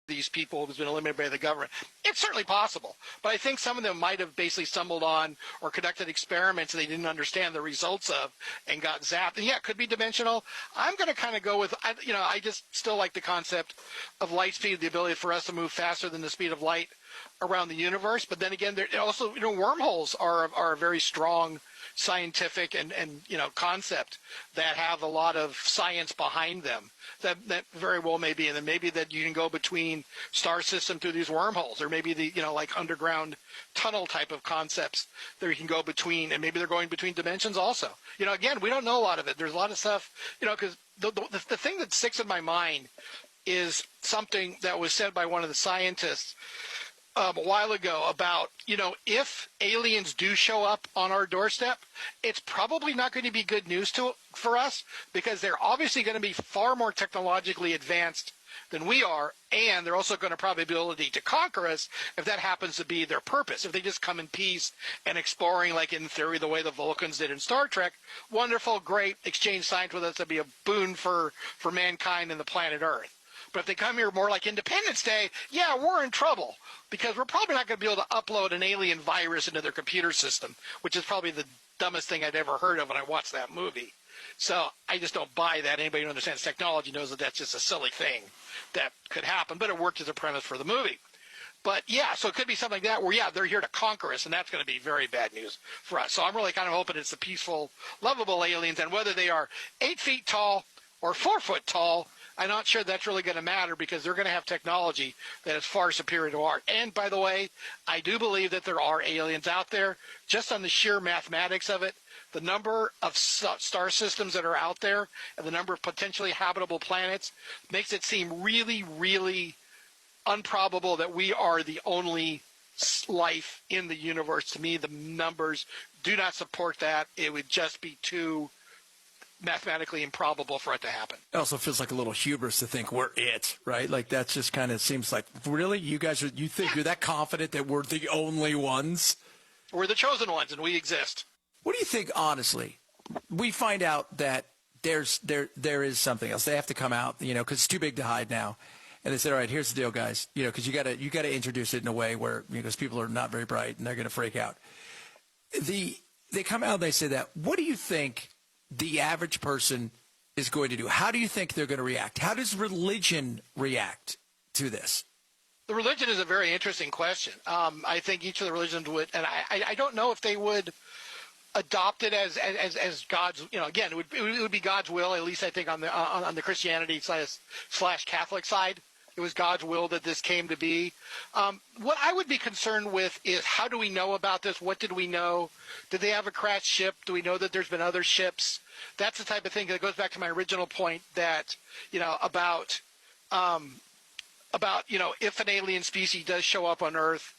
these people who's been eliminated by the government. It's certainly possible, but I think some of them might have basically stumbled on or conducted experiments they didn't understand the results of and got zapped. And yeah, it could be dimensional. I'm going to kind of go with, I just still like the concept of light speed, the ability for us to move faster than the speed of light around the universe. But then again, there also, wormholes are a very strong scientific and concept that have a lot of science behind them. That very well may be, and then maybe that you can go between star system through these wormholes, or maybe the like underground tunnel type of concepts that you can go between, and maybe they're going between dimensions also. Again, we don't know a lot of it. There's a lot of stuff, because the thing that sticks in my mind is something that was said by one of the scientists a while ago about, if aliens do show up on our doorstep, it's probably not going to be good news for us, because they're obviously going to be far more technologically advanced than we are, and they're also going to probably have the ability to conquer us if that happens to be their purpose. If they just come in peace and exploring, like in theory, the way the Vulcans did in Star Trek, wonderful, great, exchange science with us, that'd be a boon for mankind and the planet Earth. But if they come here more like Independence Day, yeah, we're in trouble, because we're probably not going to be able to upload an alien virus into their computer system, which is probably the dumbest thing I'd ever heard of when I watched that movie. So I just don't buy that. Anybody who understands technology knows that that's just a silly thing that could happen, but it worked as a premise for the movie. But yeah, so it could be something like that where, yeah, they're here to conquer us, and that's going to be very bad news for us. So I'm really kind of hoping it's the peaceful, lovable aliens, and whether they are 8 feet tall or 4 foot tall, I'm not sure that's really going to matter, because they're going to have technology that is far superior to ours. And by the way, I do believe that there are aliens out there, just on the sheer mathematics of it. The number of star systems that are out there and the number of potentially habitable planets makes it seem really, really improbable that we are the only life in the universe. To me, the numbers do not support that. It would just be too mathematically improbable for it to happen. It also feels like a little hubris to think we're it, right? Like that just kind of seems like, really? You think you're that confident that we're the only ones? We're the chosen ones, and we exist. What do you think, honestly? We find out that there is something else. They have to come out, because it's too big to hide now. And they said, all right, here's the deal, guys. Because you got to introduce it in a way where, because people are not very bright and they're going to freak out. They come out and they say that. What do you think the average person is going to do? How do you think they're going to react? How does religion react to this? The religion is a very interesting question. I think each of the religions would, and I don't know if they would adopt it as God's, again, it would be God's will, at least I think on the Christianity / Catholic side. It was God's will that this came to be. What I would be concerned with is, how do we know about this? What did we know? Did they have a crashed ship? Do we know that there's been other ships? That's the type of thing that goes back to my original point that, about if an alien species does show up on Earth,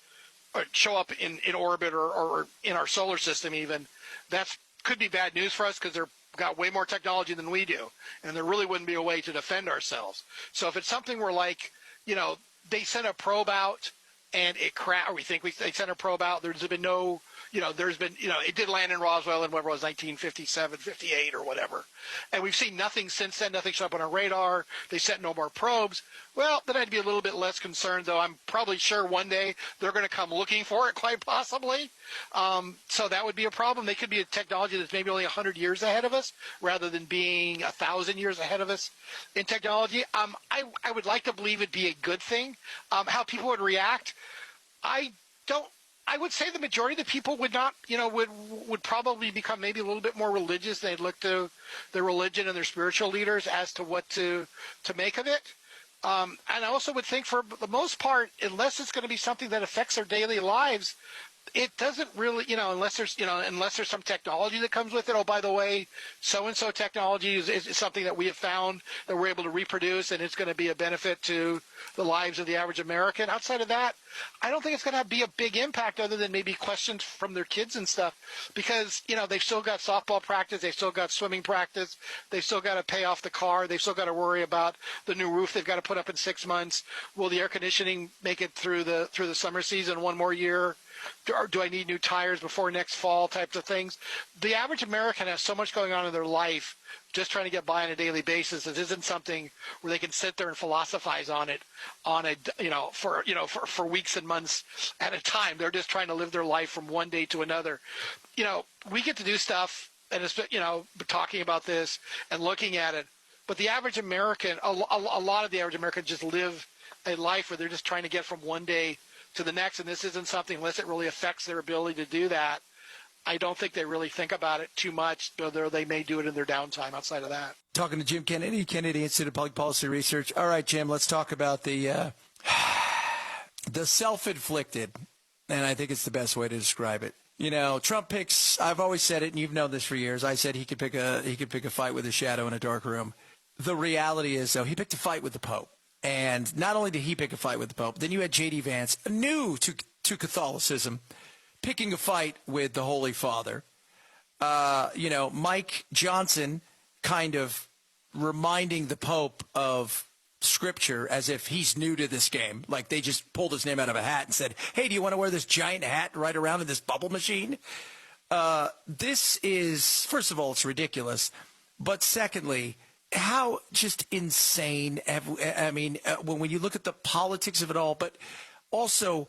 or show up in orbit or in our solar system even, that could be bad news for us, because they're got way more technology than we do, and there really wouldn't be a way to defend ourselves. So if it's something where, like, they sent a probe out and it crashed, or we think they sent a probe out, there's been no, it did land in Roswell in whatever it was, 1957, 58 or whatever. And we've seen nothing since then, nothing showed up on our radar. They sent no more probes. Well, then I'd be a little bit less concerned, though I'm probably sure one day they're going to come looking for it, quite possibly. So that would be a problem. They could be a technology that's maybe only 100 years ahead of us, rather than being 1,000 years ahead of us in technology. I would like to believe it'd be a good thing. How people would react, I would say the majority of the people would not, would probably become maybe a little bit more religious. They'd look to their religion and their spiritual leaders as to what to make of it. And I also would think, for the most part, unless it's going to be something that affects their daily lives, it doesn't really, unless there's some technology that comes with it. Oh, by the way, so-and-so technology is something that we have found that we're able to reproduce, and it's going to be a benefit to the lives of the average American. Outside of that, I don't think it's going to be a big impact, other than maybe questions from their kids and stuff, because, they've still got softball practice, they've still got swimming practice, they've still got to pay off the car, they've still got to worry about the new roof they've got to put up in 6 months. Will the air conditioning make it through the summer season one more year? do I need new tires before next fall types of things. The average American has so much going on in their life just trying to get by on a daily basis. It isn't something where they can sit there and philosophize on it for weeks and months at a time. They're just trying to live their life from one day to another. We get to do stuff and it's, talking about this and looking at it. But the average American, a lot of the average Americans just live a life where they're just trying to get from one day to the next. And this isn't something, unless it really affects their ability to do that, I don't think they really think about it too much, though they may do it in their downtime outside of that. Talking to Jim Kennedy, Kennedy Institute of Public Policy Research. All right, Jim, let's talk about the self-inflicted, and I think it's the best way to describe it. Trump picks, I've always said it, and you've known this for years. I said he could pick a fight with a shadow in a dark room. The reality is, though, he picked a fight with the Pope. And not only did he pick a fight with the Pope, then you had J.D. Vance, new to Catholicism, picking a fight with the Holy Father. Mike Johnson kind of reminding the Pope of Scripture as if he's new to this game. Like they just pulled his name out of a hat and said, hey, do you want to wear this giant hat and ride around in this bubble machine? This is, first of all, it's ridiculous. But secondly, how just insane. When you look at the politics of it all, but also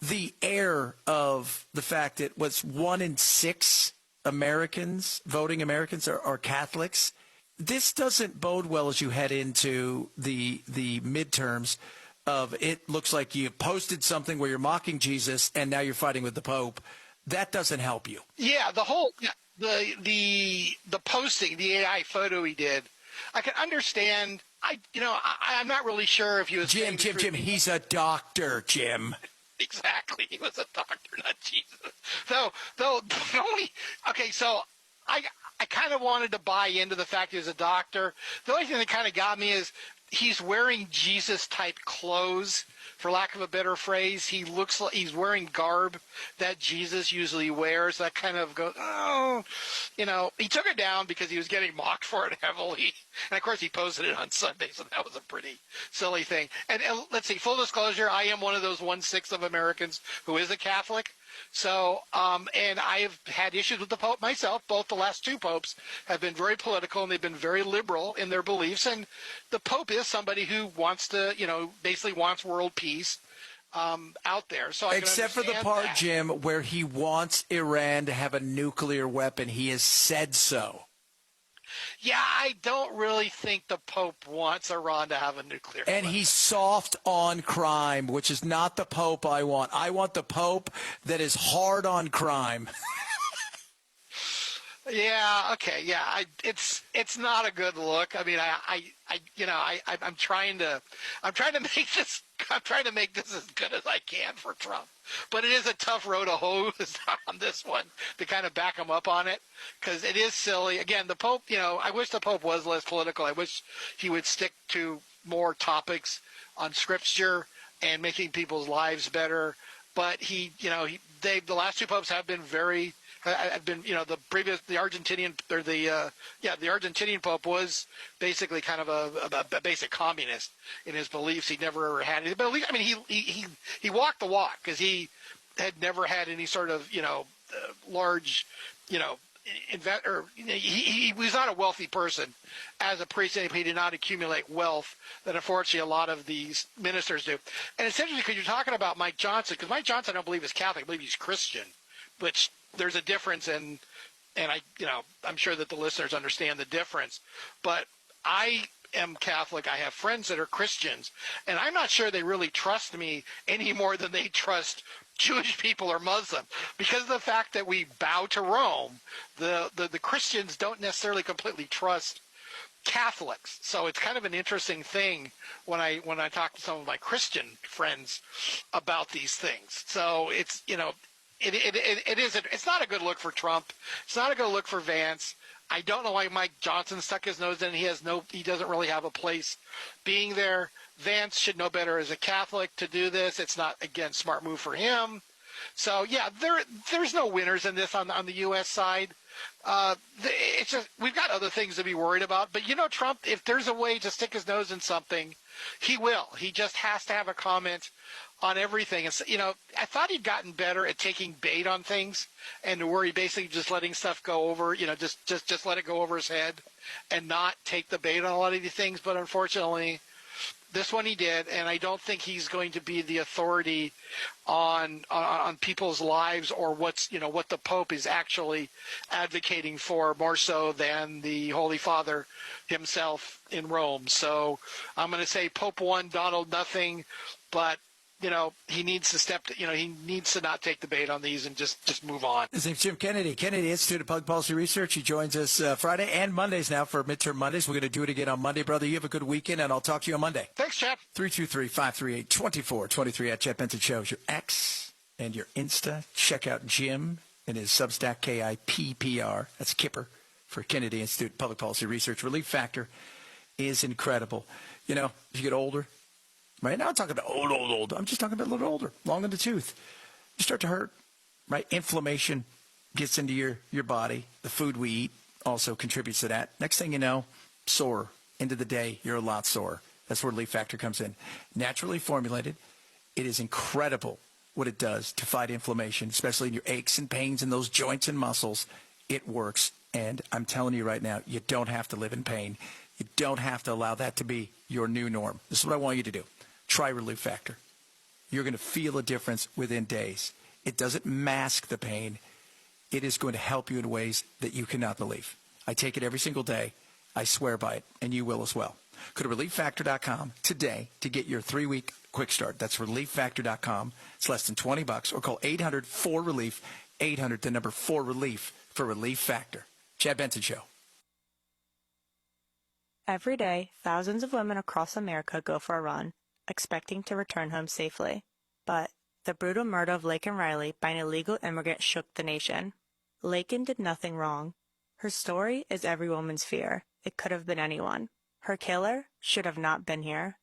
the air of the fact that 1 in 6 voting Americans are Catholics. This doesn't bode well as you head into the midterms. It looks like you posted something where you're mocking Jesus and now you're fighting with the Pope. That doesn't help you. Yeah, the posting, the AI photo he did, I can understand. I'm not really sure if he was Jim. He's a doctor, Jim. Exactly, he was a doctor, not Jesus. So I kind of wanted to buy into the fact he was a doctor. The only thing that kind of got me is he's wearing Jesus-type clothes, for lack of a better phrase. He looks like he's wearing garb that Jesus usually wears. That kind of goes, he took it down because he was getting mocked for it heavily. And, of course, he posted it on Sunday, so that was a pretty silly thing. And let's see, full disclosure, I am one of those 1/6 of Americans who is a Catholic. So, and I have had issues with the Pope myself. Both the last 2 popes have been very political, and they've been very liberal in their beliefs. And the Pope is somebody who wants to, basically wants world peace out there. So, except for the part, Jim, where he wants Iran to have a nuclear weapon. He has said so. Yeah, I don't really think the Pope wants Iran to have a nuclear weapon. And he's soft on crime, which is not the Pope I want. I want the Pope that is hard on crime. Yeah. Okay. Yeah. It's not a good look. I mean, I'm trying to make this as good as I can for Trump, but it is a tough road to hoe on this one to kind of back him up on it, because it is silly. Again, the Pope. I wish the Pope was less political. I wish he would stick to more topics on Scripture and making people's lives better. But the last 2 popes have been very. The Argentinian Pope was basically kind of a basic communist in his beliefs. He never had any, but at least, he walked the walk, because he had never had any sort of, large, he was not a wealthy person as a priest. He did not accumulate wealth that unfortunately a lot of these ministers do. And it's interesting because you're talking about Mike Johnson, because Mike Johnson, I don't believe is Catholic. I believe he's Christian, which there's a difference in, and I'm sure that the listeners understand the difference. But I am Catholic. I have friends that are Christians, and I'm not sure they really trust me any more than they trust Jewish people or Muslim, because of the fact that we bow to Rome. The Christians don't necessarily completely trust Catholics. So it's kind of an interesting thing when I talk to some of my Christian friends about these things. So it's it's not a good look for Trump. It's not a good look for Vance. I don't know why Mike Johnson stuck his nose in. He doesn't really have a place being there. Vance should know better as a Catholic to do this. It's not, again, smart move for him. So yeah, there's no winners in this on the U.S. side. It's just we've got other things to be worried about. But Trump, if there's a way to stick his nose in something, he will. He just has to have a comment on everything. And I thought he'd gotten better at taking bait on things, and to where he basically just letting stuff go over, just let it go over his head, and not take the bait on a lot of these things. But unfortunately, this one he did, and I don't think he's going to be the authority on people's lives or what the Pope is actually advocating for, more so than the Holy Father himself in Rome. So I'm going to say Pope 1, Donald nothing, but he needs to he needs to not take the bait on these and just move on. His name's Jim Kennedy, Kennedy Institute of Public Policy Research. He joins us Friday and Mondays now for Midterm Mondays. We're going to do it again on Monday, brother. You have a good weekend, and I'll talk to you on Monday. Thanks, Chad. 323-538-2423 at Chad Benson Show is your X and your Insta. Check out Jim and his Substack, KIPPR. That's Kipper for Kennedy Institute of Public Policy Research. Relief factor is incredible. As you get older, right now I'm talking about old. I'm just talking about a little older, long in the tooth. You start to hurt, right? Inflammation gets into your body. The food we eat also contributes to that. Next thing you know, sore. End of the day, you're a lot sore. That's where Relief Factor comes in. Naturally formulated, it is incredible what it does to fight inflammation, especially in your aches and pains in those joints and muscles. It works, and I'm telling you right now, you don't have to live in pain. You don't have to allow that to be your new norm. This is what I want you to do. Try Relief Factor. You're going to feel a difference within days. It doesn't mask the pain. It is going to help you in ways that you cannot believe. I take it every single day. I swear by it, and you will as well. Go to ReliefFactor.com today to get your 3-week quick start. That's ReliefFactor.com. It's less than $20, or call 800-4RELIEF, 800, the number 4RELIEF for Relief Factor. Chad Benson Show. Every day, thousands of women across America go for a run, expecting to return home safely. But the brutal murder of Laken Riley by an illegal immigrant shook the nation. Laken did nothing wrong. Her story is every woman's fear. It could have been anyone. Her killer should have not been here.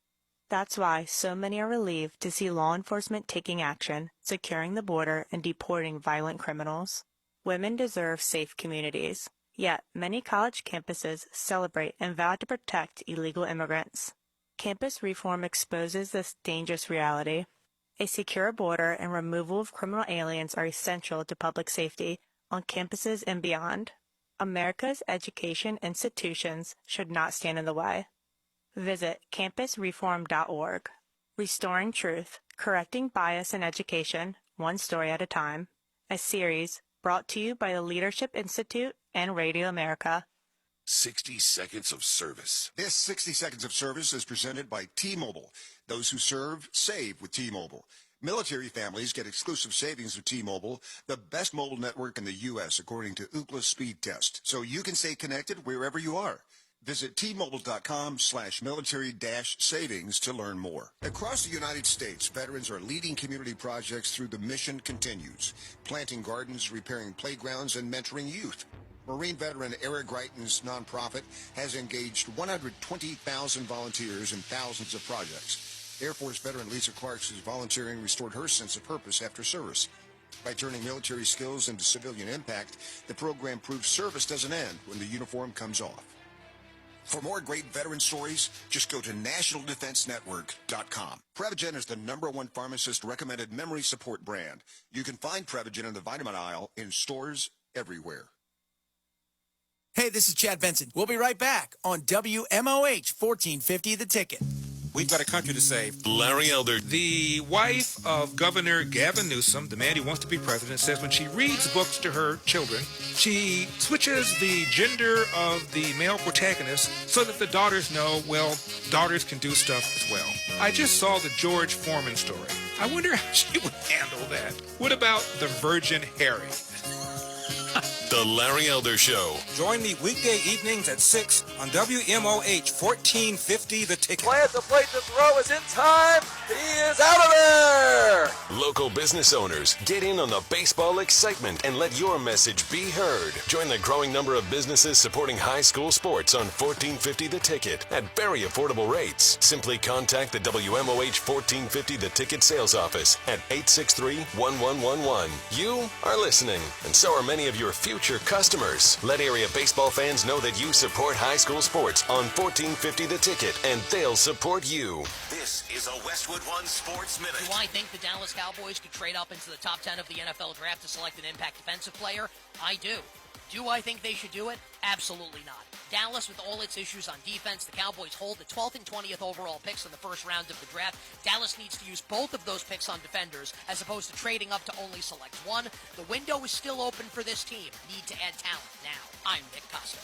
That's why so many are relieved to see law enforcement taking action, securing the border, and deporting violent criminals. Women deserve safe communities. Yet, many college campuses celebrate and vow to protect illegal immigrants. Campus reform exposes this dangerous reality. A secure border and removal of criminal aliens are essential to public safety on campuses and beyond. America's education institutions should not stand in the way. Visit campusreform.org. Restoring Truth, Correcting Bias in Education, One Story at a Time. A series brought to you by the Leadership Institute and Radio America. 60 seconds of service. This 60 seconds of service is presented by T-Mobile. Those who serve, save with T-Mobile. Military families get exclusive savings with T-Mobile, the best mobile network in the U.S. according to Ookla's speed test, so you can stay connected wherever you are. Visit T-Mobile.com/military-savings to learn more. Across the United States, veterans are leading community projects through the Mission Continues, planting gardens, repairing playgrounds, and mentoring youth. Marine veteran Eric Greitens' nonprofit has engaged 120,000 volunteers in thousands of projects. Air Force veteran Lisa Clark's volunteering restored her sense of purpose after service. By turning military skills into civilian impact, the program proves service doesn't end when the uniform comes off. For more great veteran stories, just go to nationaldefensenetwork.com. Prevagen is the #1 pharmacist-recommended memory support brand. You can find Prevagen in the vitamin aisle in stores everywhere. Hey, this is Chad Benson. We'll be right back on WMOH 1450 The Ticket. We've got a country to save. Larry Elder. The wife of Governor Gavin Newsom, the man who wants to be president, says when she reads books to her children, she switches the gender of the male protagonist so that the daughters know, well, daughters can do stuff as well. I just saw the George Foreman story. I wonder how she would handle that. What about the Virgin Harry? The Larry Elder Show. Join me weekday evenings at 6 on WMOH 1450 The Ticket. Play at the plate to throw is in time. He is out of there. Local local business owners. Get in on the baseball excitement and let your message be heard. Join the growing number of businesses supporting high school sports on $14.50 The Ticket at very affordable rates. Simply contact the WMOH $14.50 The Ticket sales office at 863-1111. You are listening, and so are many of your future customers. Let area baseball fans know that you support high school sports on $14.50 The Ticket, and they'll support you. This is a Westwood One Sports Minute. Do I think the Dallas Cowboys could trade up into the top 10 of the NFL draft to select an impact defensive player? I do. Do I think they should do it? Absolutely not. Dallas, with all its issues on defense, the Cowboys hold the 12th and 20th overall picks in the first round of the draft. Dallas needs to use both of those picks on defenders as opposed to trading up to only select one. The window is still open for this team. Need to add talent now. I'm Nick Costos.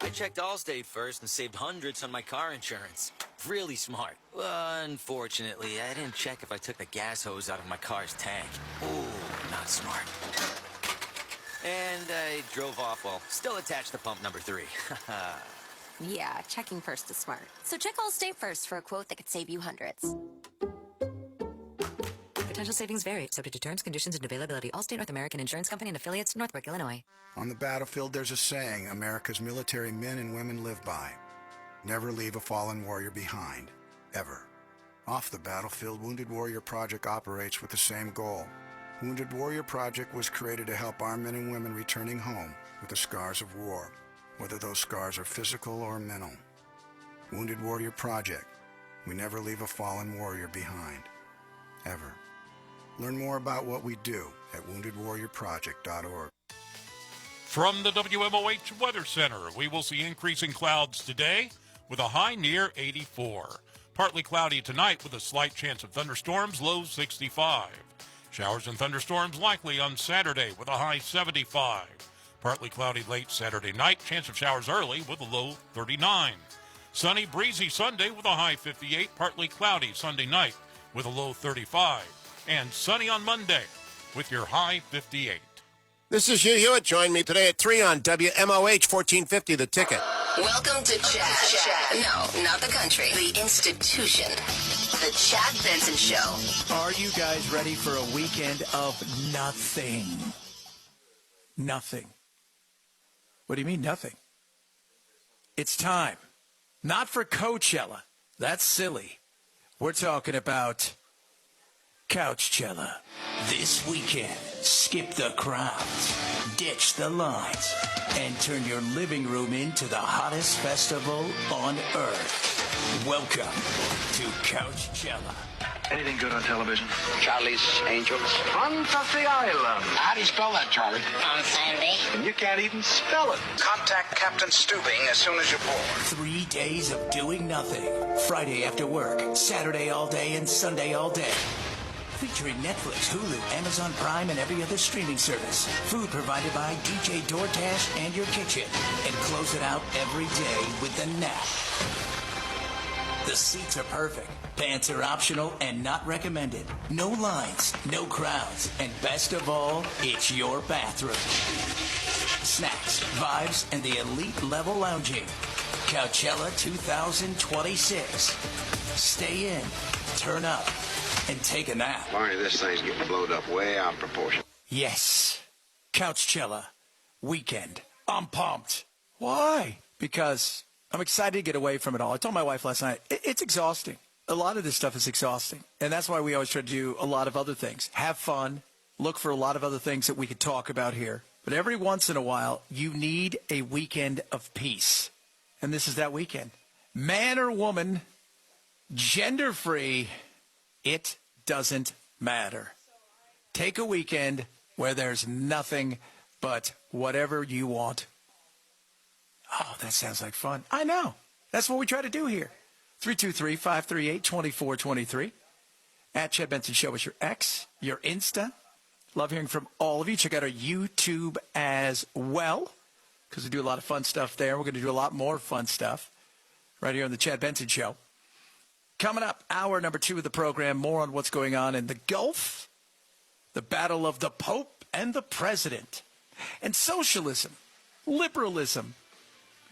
I checked Allstate first and saved hundreds on my car insurance. Really smart. Unfortunately, I didn't check if I took the gas hose out of my car's tank. Ooh, not smart. And I drove off while still attached to pump number 3. Yeah, checking first is smart. So check Allstate first for a quote that could save you hundreds. Potential savings vary, subject to terms, conditions, and availability. Allstate North American Insurance Company and affiliates, Northbrook, Illinois. On the battlefield, there's a saying America's military men and women live by. Never leave a fallen warrior behind, ever. Off the battlefield, Wounded Warrior Project operates with the same goal. Wounded Warrior Project was created to help our men and women returning home with the scars of war, whether those scars are physical or mental. Wounded Warrior Project. We never leave a fallen warrior behind, ever. Learn more about what we do at woundedwarriorproject.org. From the WMOH Weather Center, we will see increasing clouds today with a high near 84. Partly cloudy tonight with a slight chance of thunderstorms, low 65. Showers and thunderstorms likely on Saturday with a high 75. Partly cloudy late Saturday night, chance of showers early with a low 39. Sunny, breezy Sunday with a high 58. Partly cloudy Sunday night with a low 35. And sunny on Monday with your high 58. This is Hugh Hewitt. Join me today at 3 on WMOH 1450 The Ticket. Welcome to Chad. No, not the country. The institution. The Chad Benson Show. Are you guys ready for a weekend of nothing? Nothing. What do you mean nothing? It's time. Not for Coachella. That's silly. We're talking about Couchella. This weekend, skip the crowds, ditch the lines, and turn your living room into the hottest festival on earth. Welcome to Couchella. Anything good on television? Charlie's Angels. Fantasy Island. How do you spell that, Charlie? On Sunday. And you can't even spell it. Contact Captain Stubing as soon as you're bored. 3 days of doing nothing. Friday after work, Saturday all day, and Sunday all day. Featuring Netflix, Hulu, Amazon Prime, and every other streaming service. Food provided by DJ DoorDash and your kitchen. And close it out every day with the nap. The seats are perfect. Pants are optional and not recommended. No lines, no crowds, and best of all, it's your bathroom. Snacks, vibes, and the elite level lounging. Coachella 2026. Stay in, turn up, and take a nap. Barney, this thing's getting blowed up way out of proportion. Yes. Couchella. Weekend. I'm pumped. Why? Because I'm excited to get away from it all. I told my wife last night, it's exhausting. A lot of this stuff is exhausting. And that's why we always try to do a lot of other things. Have fun. Look for a lot of other things that we could talk about here. But every once in a while, you need a weekend of peace. And this is that weekend. Man or woman, gender-free, it doesn't matter. Take a weekend where there's nothing but whatever you want. Oh, that sounds like fun. I know. That's what we try to do here. 323-538-2423. At Chad Benson Show is your X, your Insta. Love hearing from all of you. Check out our YouTube as well, because we do a lot of fun stuff there. We're going to do a lot more fun stuff right here on the Chad Benson Show. Coming up, hour number 2 of the program, more on what's going on in the Gulf, the battle of the Pope and the President, and socialism, liberalism,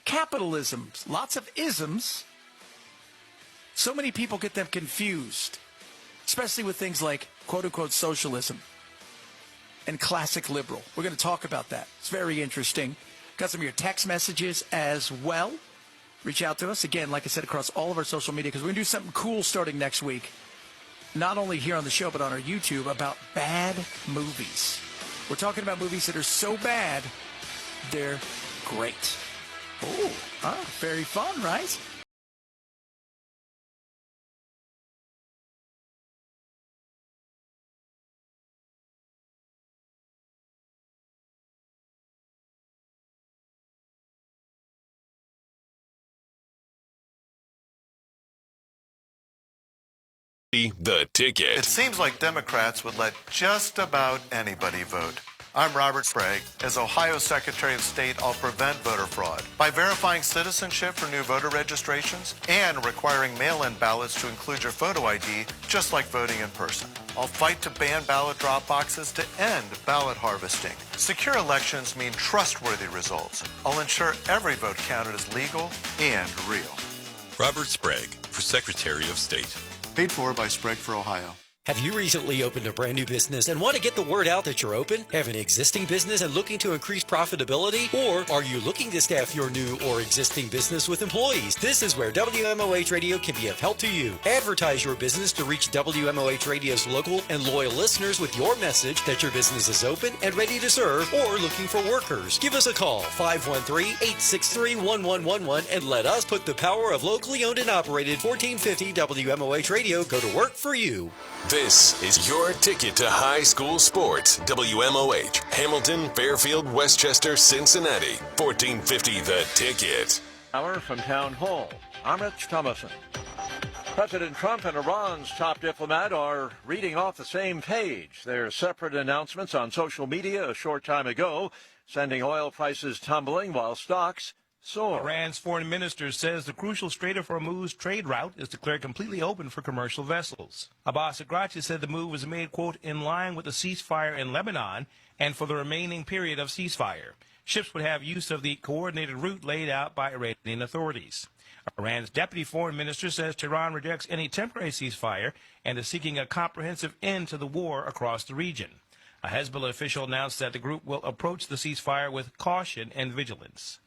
capitalisms, lots of isms. So many people get them confused, especially with things like quote-unquote socialism and classic liberal. We're going to talk about that. It's very interesting. Got some of your text messages as well. Reach out to us, again, like I said, across all of our social media, because we're going to do something cool starting next week, not only here on the show, but on our YouTube, about bad movies. We're talking about movies that are so bad, they're great. Oh, very fun, right? The Ticket. It seems like Democrats would let just about anybody vote. I'm Robert Sprague. As Ohio Secretary of State, I'll prevent voter fraud by verifying citizenship for new voter registrations and requiring mail-in ballots to include your photo ID, just like voting in person. I'll fight to ban ballot drop boxes to end ballot harvesting. Secure elections mean trustworthy results. I'll ensure every vote counted is legal and real. Robert Sprague for Secretary of State. Paid for by Sprague for Ohio. Have you recently opened a brand new business and want to get the word out that you're open? Have an existing business and looking to increase profitability? Or are you looking to staff your new or existing business with employees? This is where WMOH Radio can be of help to you. Advertise your business to reach WMOH Radio's local and loyal listeners with your message that your business is open and ready to serve or looking for workers. Give us a call, 513-863-1111, and let us put the power of locally owned and operated 1450 WMOH Radio go to work for you. This is your ticket to high school sports. WMOH, Hamilton, Fairfield, Westchester, Cincinnati. 1450 The Ticket. Hour from Town Hall. I'm Rich Thomason. President Trump and Iran's top diplomat are reading off the same page. Their separate announcements on social media a short time ago, sending oil prices tumbling while stocks soar. Iran's foreign minister says the crucial Strait of Hormuz trade route is declared completely open for commercial vessels. Abbas Agrachi said the move was made, quote, in line with the ceasefire in Lebanon and for the remaining period of ceasefire. Ships would have use of the coordinated route laid out by Iranian authorities. Iran's deputy foreign minister says Tehran rejects any temporary ceasefire and is seeking a comprehensive end to the war across the region. A Hezbollah official announced that the group will approach the ceasefire with caution and vigilance.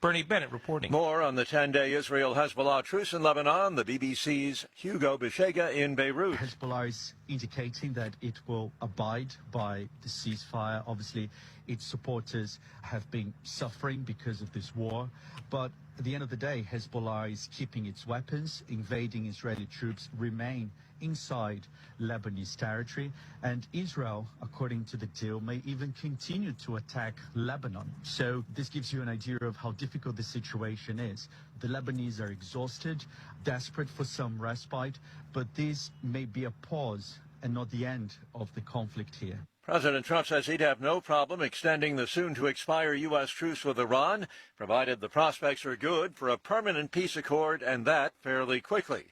Bernie Bennett reporting. More on the 10-day Israel-Hezbollah truce in Lebanon. The BBC's Hugo Bishega in Beirut. Hezbollah is indicating that it will abide by the ceasefire. Obviously, its supporters have been suffering because of this war. But at the end of the day, Hezbollah is keeping its weapons, invading Israeli troops, remain inside Lebanese territory, and Israel, according to the deal, may even continue to attack Lebanon. So this gives you an idea of how difficult the situation is. The Lebanese are exhausted, desperate for some respite, but this may be a pause and not the end of the conflict here. President Trump says he'd have no problem extending the soon-to-expire U.S. truce with Iran, provided the prospects are good for a permanent peace accord, and that fairly quickly.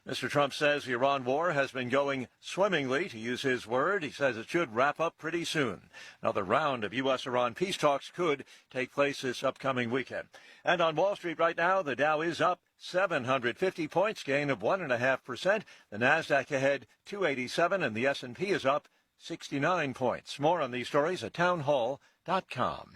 Mr. Trump says the Iran war has been going swimmingly, to use his word. He says it should wrap up pretty soon. Another round of U.S.-Iran peace talks could take place this upcoming weekend. And on Wall Street right now, the Dow is up 750 points, gain of 1.5%. The Nasdaq ahead 287, and the S&P is up 69 points. More on these stories at townhall.com.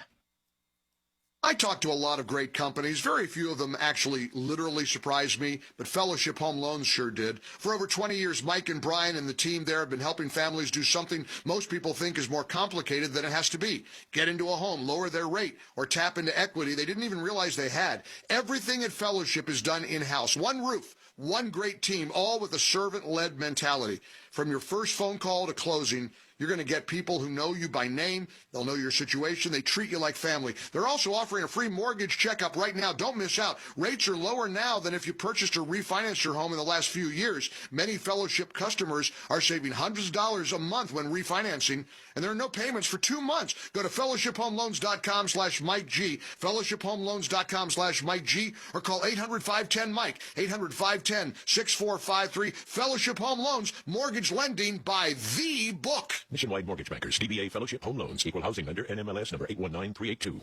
I talked to a lot of great companies. Very few of them actually literally surprised me, but Fellowship Home Loans sure did. For over 20 years, Mike and Brian and the team there have been helping families do something most people think is more complicated than it has to be. Get into a home, lower their rate, or tap into equity they didn't even realize they had. Everything at Fellowship is done in-house. One roof, one great team, all with a servant-led mentality. From your first phone call to closing, you're going to get people who know you by name. They'll know your situation. They treat you like family. They're also offering a free mortgage checkup right now. Don't miss out. Rates are lower now than if you purchased or refinanced your home in the last few years. Many Fellowship customers are saving hundreds of dollars a month when refinancing, and there are no payments for 2 months. Go to fellowshiphomeloans.com/Mike G, fellowshiphomeloans.com/Mike G, or call 800-510-MIKE, 800-510-6453. Fellowship Home Loans, mortgage lending by the book. Nationwide Mortgage Bankers, DBA Fellowship Home Loans, Equal Housing Lender, NMLS number 819382.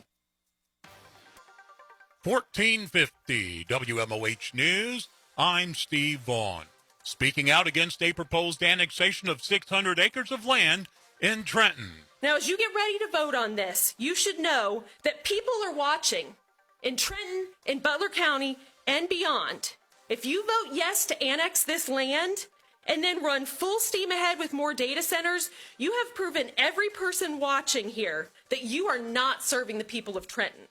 1450 WMOH News, I'm Steve Vaughn. Speaking out against a proposed annexation of 600 acres of land in Trenton. Now, as you get ready to vote on this, you should know that people are watching in Trenton, in Butler County, and beyond. If you vote yes to annex this land and then run full steam ahead with more data centers, you have proven every person watching here that you are not serving the people of Trenton.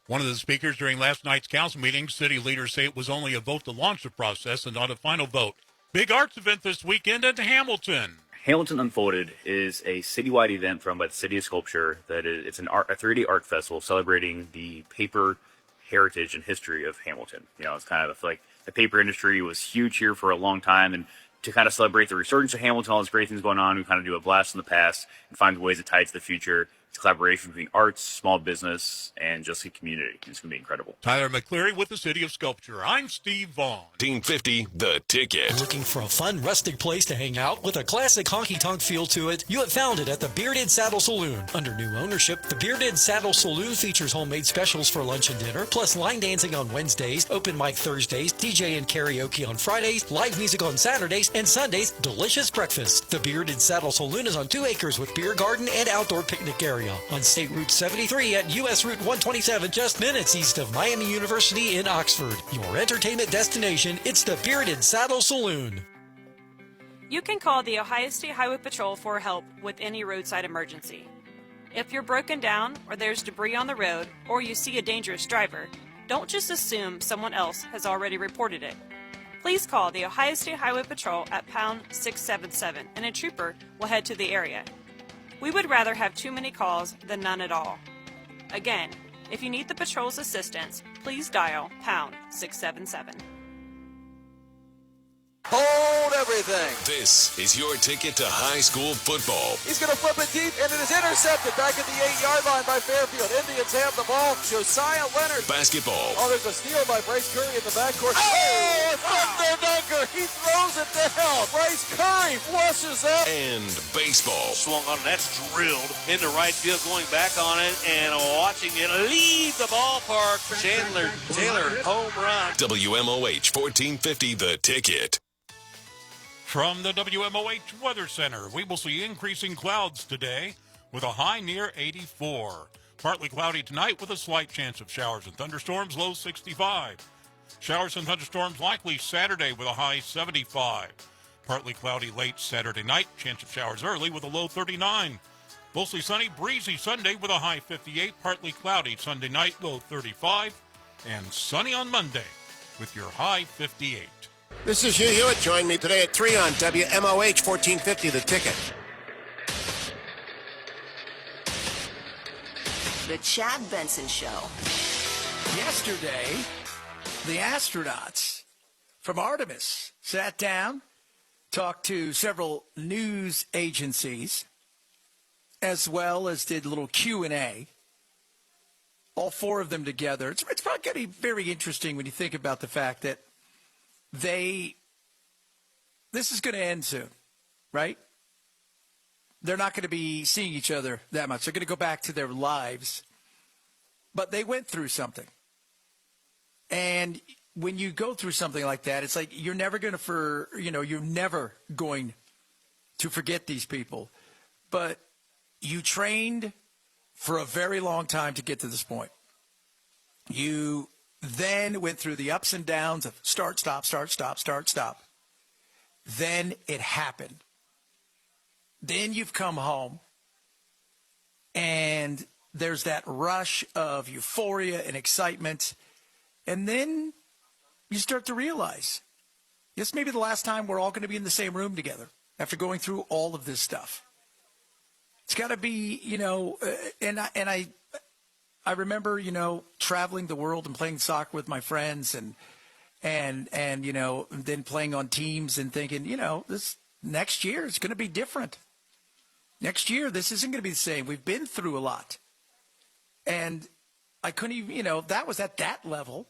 One of the speakers during last night's council meeting, city leaders say it was only a vote to launch the process and not a final vote. Big arts event this weekend in Hamilton. Hamilton Unfolded is a citywide event run by the City of Sculpture. It's a 3D art festival celebrating the paper heritage and history of Hamilton. You know, it's kind of like the paper industry was huge here for a long time, and to kind of celebrate the resurgence of Hamilton, all these great things going on, we kind of do a blast in the past and find ways to tie it to the future. It's a collaboration between arts, small business, and just the community. It's going to be incredible. Tyler McCleary with the City of Sculpture. I'm Steve Vaughn. 1450 The Ticket. Looking for a fun, rustic place to hang out with a classic honky-tonk feel to it? You have found it at the Bearded Saddle Saloon. Under new ownership, the Bearded Saddle Saloon features homemade specials for lunch and dinner, plus line dancing on Wednesdays, open mic Thursdays, DJ and karaoke on Fridays, live music on Saturdays, and Sundays, delicious breakfast. The Bearded Saddle Saloon is on 2 acres with beer garden and outdoor picnic area on State Route 73 at US Route 127, just minutes east of Miami University in Oxford. Your entertainment destination, it's the Bearded Saddle Saloon. You can call the Ohio State Highway Patrol for help with any roadside emergency. If you're broken down or there's debris on the road or you see a dangerous driver, don't just assume someone else has already reported it. Please call the Ohio State Highway Patrol at pound 677 and a trooper will head to the area. We would rather have too many calls than none at all. Again, if you need the patrol's assistance, please dial pound 677. Hold everything. This is your ticket to high school football. He's going to flip it deep, and it is intercepted back at the 8-yard line by Fairfield. Indians have the ball. Josiah Leonard. Basketball. Oh, there's a steal by Bryce Curry in the backcourt. Oh, thunder dunker. He throws it down. Bryce Curry flushes up. And baseball. Swung on it. That's drilled into right field, going back on it and watching it leave the ballpark. Chandler Taylor, home run. WMOH 1450 The Ticket. From the WMOH Weather Center, we will see increasing clouds today with a high near 84. Partly cloudy tonight with a slight chance of showers and thunderstorms, low 65. Showers and thunderstorms likely Saturday with a high 75. Partly cloudy late Saturday night, chance of showers early with a low 39. Mostly sunny, breezy Sunday with a high 58. Partly cloudy Sunday night, low 35. And sunny on Monday with your high 58. This is Hugh Hewitt. Join me today at 3 on WMOH 1450 The Ticket. The Chad Benson Show. Yesterday, the astronauts from Artemis sat down, talked to several news agencies, as well as did a little Q&A. All 4 of them together. It's probably going to be very interesting when you think about the fact that this is going to end soon, right? They're not going to be seeing each other that much. They're going to go back to their lives. But they went through something. And when you go through something like that, it's like you're never going to forget these people. But you trained for a very long time to get to this point. You then went through the ups and downs of start, stop, start, stop, start, stop. Then it happened. Then you've come home, and there's that rush of euphoria and excitement. And then you start to realize this may be the last time we're all going to be in the same room together after going through all of this stuff. It's got to be, I remember, traveling the world and playing soccer with my friends and then playing on teams and thinking, this next year is going to be different. Next year, this isn't going to be the same. We've been through a lot. And I couldn't even, that was at that level.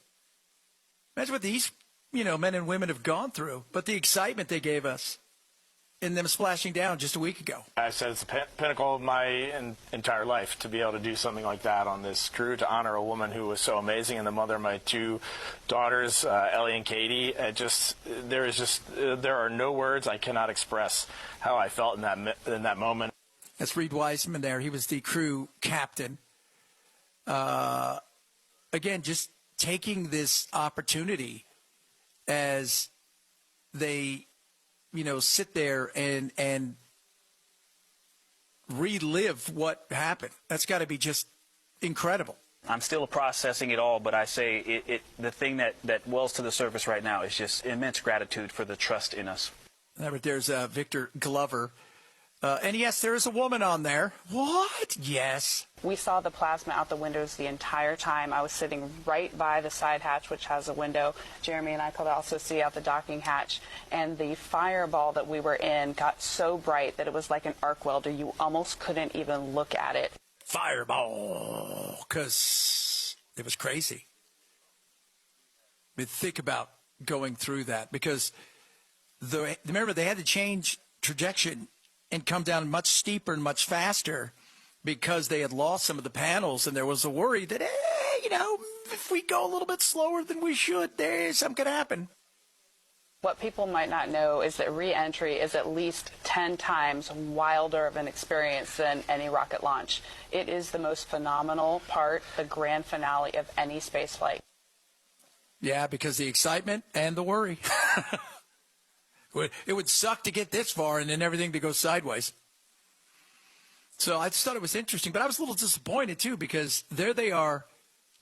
Imagine what these, men and women have gone through. But the excitement they gave us in them splashing down just a week ago. I said it's the pinnacle of my entire life to be able to do something like that on this crew, to honor a woman who was so amazing and the mother of my two daughters, Ellie and Katie. There are no words. I cannot express how I felt in that moment. That's Reed Wiseman there. He was the crew captain. Again, just taking this opportunity as they, sit there and relive what happened. That's got to be just incredible. I'm still processing it all, but I say the thing that wells to the surface right now is just immense gratitude for the trust in us. There's Victor Glover. And yes, there is a woman on there. What? Yes. We saw the plasma out the windows the entire time. I was sitting right by the side hatch, which has a window. Jeremy and I could also see out the docking hatch. And the fireball that we were in got so bright that it was like an arc welder. You almost couldn't even look at it. Fireball, because it was crazy. I mean, think about going through that, because remember, they had to change trajectory and come down much steeper and much faster because they had lost some of the panels, and there was a worry that, if we go a little bit slower than we should, there's something going to happen. What people might not know is that re-entry is at least 10 times wilder of an experience than any rocket launch. It is the most phenomenal part, the grand finale of any space flight. Yeah, because the excitement and the worry. It would suck to get this far and then everything to go sideways. So I just thought it was interesting, but I was a little disappointed too, because there they are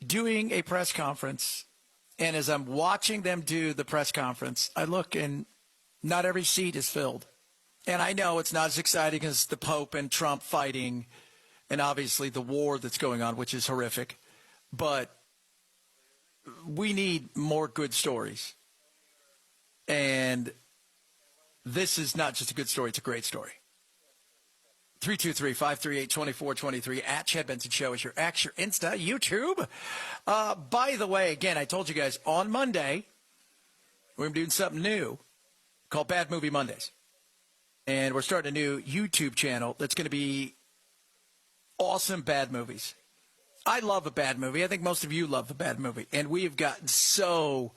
doing a press conference. And as I'm watching them do the press conference, I look and not every seat is filled. And I know it's not as exciting as the Pope and Trump fighting and obviously the war that's going on, which is horrific. But we need more good stories. And this is not just a good story, it's a great story. 323-538-2423 at Chad Benson Show is your X, your Insta, YouTube. By the way, again, I told you guys on Monday, we're going to be doing something new called Bad Movie Mondays. And we're starting a new YouTube channel that's going to be awesome bad movies. I love a bad movie. I think most of you love a bad movie. And we have gotten so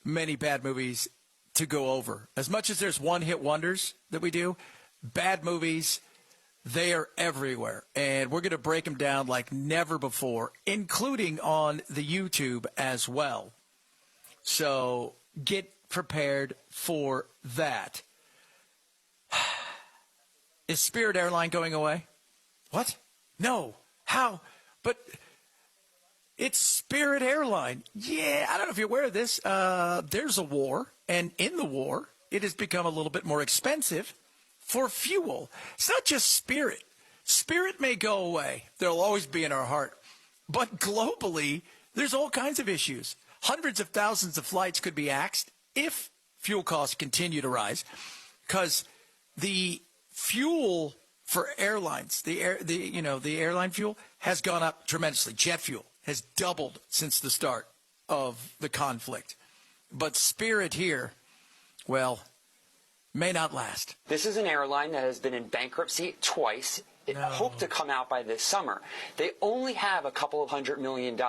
many bad movies to go over. As much as there's one-hit wonders that we do, bad movies, they are everywhere. And we're going to break them down like never before, including on the YouTube as well. So get prepared for that. Is Spirit Airline going away? What? No. How? But it's Spirit Airline. Yeah, I don't know if you're aware of this. There's a war, and in the war, it has become a little bit more expensive for fuel. It's not just Spirit. Spirit may go away. They'll always be in our heart. But globally, there's all kinds of issues. Hundreds of thousands of flights could be axed if fuel costs continue to rise, because the fuel for airlines, the airline fuel has gone up tremendously. Jet fuel has doubled since the start of the conflict. But Spirit here, well, may not last. This is an airline that has been in bankruptcy twice. It hoped to come out by this summer. They only have a couple of $100 million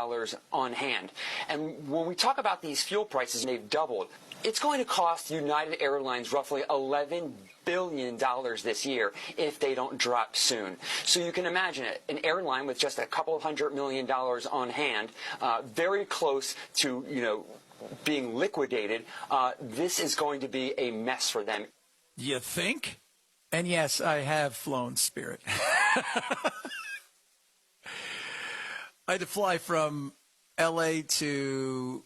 on hand. And when we talk about these fuel prices, they've doubled. It's going to cost United Airlines roughly $11 billion this year if they don't drop soon. So you can imagine it, an airline with just a couple of $100 million on hand, very close to, being liquidated. This is going to be a mess for them. You think? And yes, I have flown Spirit. I had to fly from L.A. to,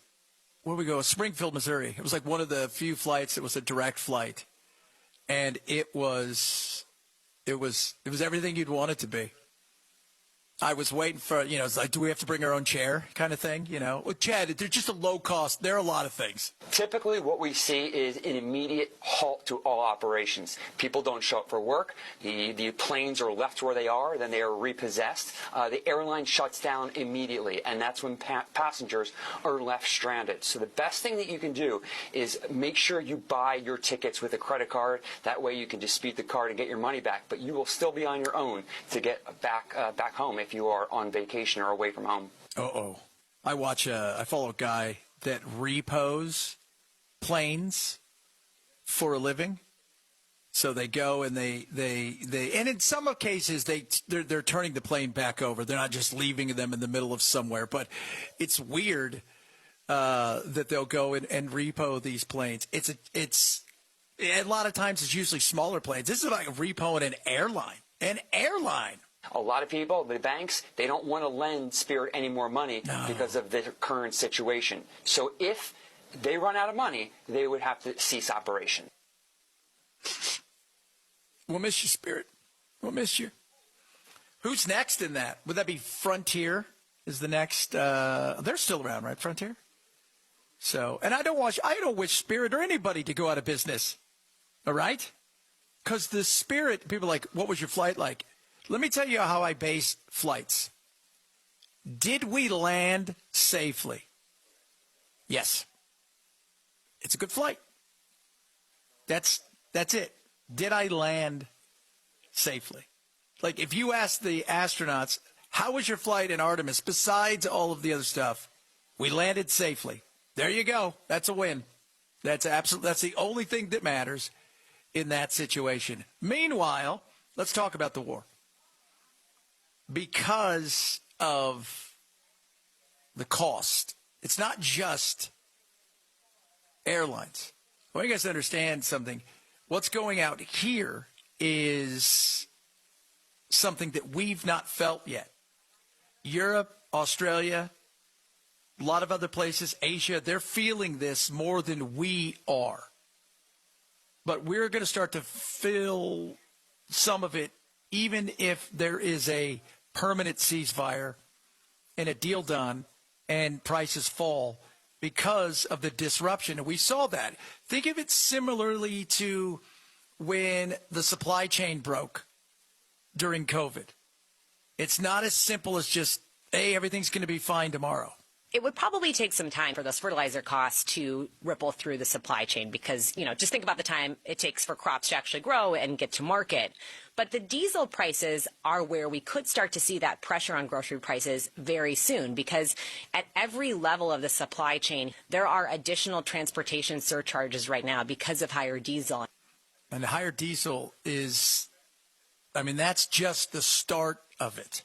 where we go? Springfield, Missouri. It was like one of the few flights that was a direct flight. And it was everything you'd want it to be. I was waiting for, it's like, do we have to bring our own chair kind of thing? Well, Chad, they're just a low cost. There are a lot of things. Typically, what we see is an immediate halt to all operations. People don't show up for work. The planes are left where they are. Then they are repossessed. The airline shuts down immediately, and that's when passengers are left stranded. So the best thing that you can do is make sure you buy your tickets with a credit card. That way you can dispute the card and get your money back, but you will still be on your own to get back home if you are on vacation or away from home. I follow a guy that repos planes for a living. So they go and they and in some cases they're turning the plane back over. They're not just leaving them in the middle of somewhere. But it's weird that they'll go and repo these planes. It's a lot of times it's usually smaller planes. This is like repoing an airline. An airline. A lot of people, the banks, they don't want to lend Spirit any more money because of the current situation. So if they run out of money, they would have to cease operation. We'll miss you, Spirit. We'll miss you. Who's next in that? Would that be Frontier? Is the next? They're still around, right? Frontier. So, and I don't wish Spirit or anybody to go out of business. All right, because the Spirit people are like, what was your flight like? Let me tell you how I base flights. Did we land safely? Yes. It's a good flight. That's it. Did I land safely? Like if you ask the astronauts, how was your flight in Artemis besides all of the other stuff? We landed safely. There you go. That's a win. That's the only thing that matters in that situation. Meanwhile, let's talk about the war. Because of the cost, it's not just airlines. I want you guys to understand something. What's going out here is something that we've not felt yet. Europe, Australia, a lot of other places, Asia, they're feeling this more than we are. But we're going to start to feel some of it, even if there is a permanent ceasefire and a deal done and prices fall because of the disruption. And we saw that. Think of it similarly to when the supply chain broke during COVID. It's not as simple as just, hey, everything's going to be fine tomorrow. It would probably take some time for those fertilizer costs to ripple through the supply chain because, just think about the time it takes for crops to actually grow and get to market. But the diesel prices are where we could start to see that pressure on grocery prices very soon because at every level of the supply chain, there are additional transportation surcharges right now because of higher diesel. And the higher diesel is, that's just the start of it.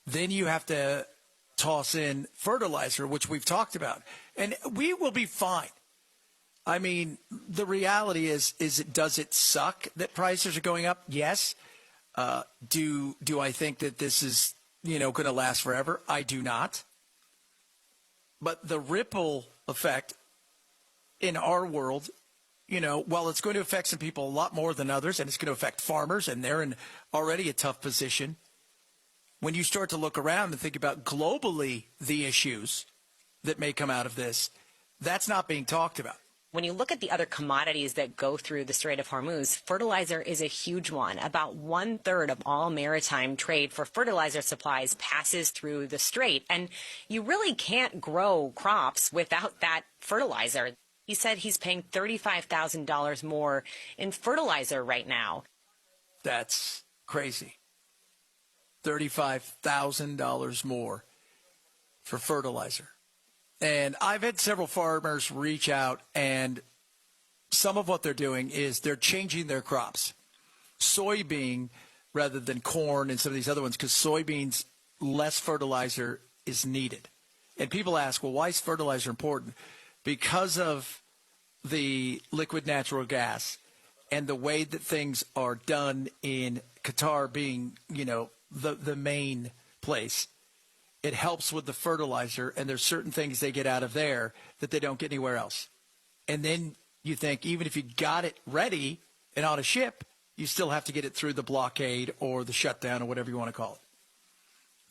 Then you have to toss in fertilizer, which we've talked about, and we will be fine. The reality is does it suck that prices are going up? Yes. Do I think that this is, going to last forever? I do not. But the ripple effect in our world, while it's going to affect some people a lot more than others, and it's going to affect farmers, and they're in already a tough position. When you start to look around and think about globally the issues that may come out of this, that's not being talked about. When you look at the other commodities that go through the Strait of Hormuz, fertilizer is a huge one. About 1/3 of all maritime trade for fertilizer supplies passes through the strait. And you really can't grow crops without that fertilizer. He said he's paying $35,000 more in fertilizer right now. That's crazy. $35,000 more for fertilizer. And I've had several farmers reach out, and some of what they're doing is they're changing their crops. Soybean rather than corn and some of these other ones, because soybeans, less fertilizer is needed. And people ask, well, why is fertilizer important? Because of the liquid natural gas and the way that things are done in Qatar being, the main place. It helps with the fertilizer, and there's certain things they get out of there that they don't get anywhere else. And then you think even if you got it ready and on a ship, you still have to get it through the blockade or the shutdown or whatever you want to call it.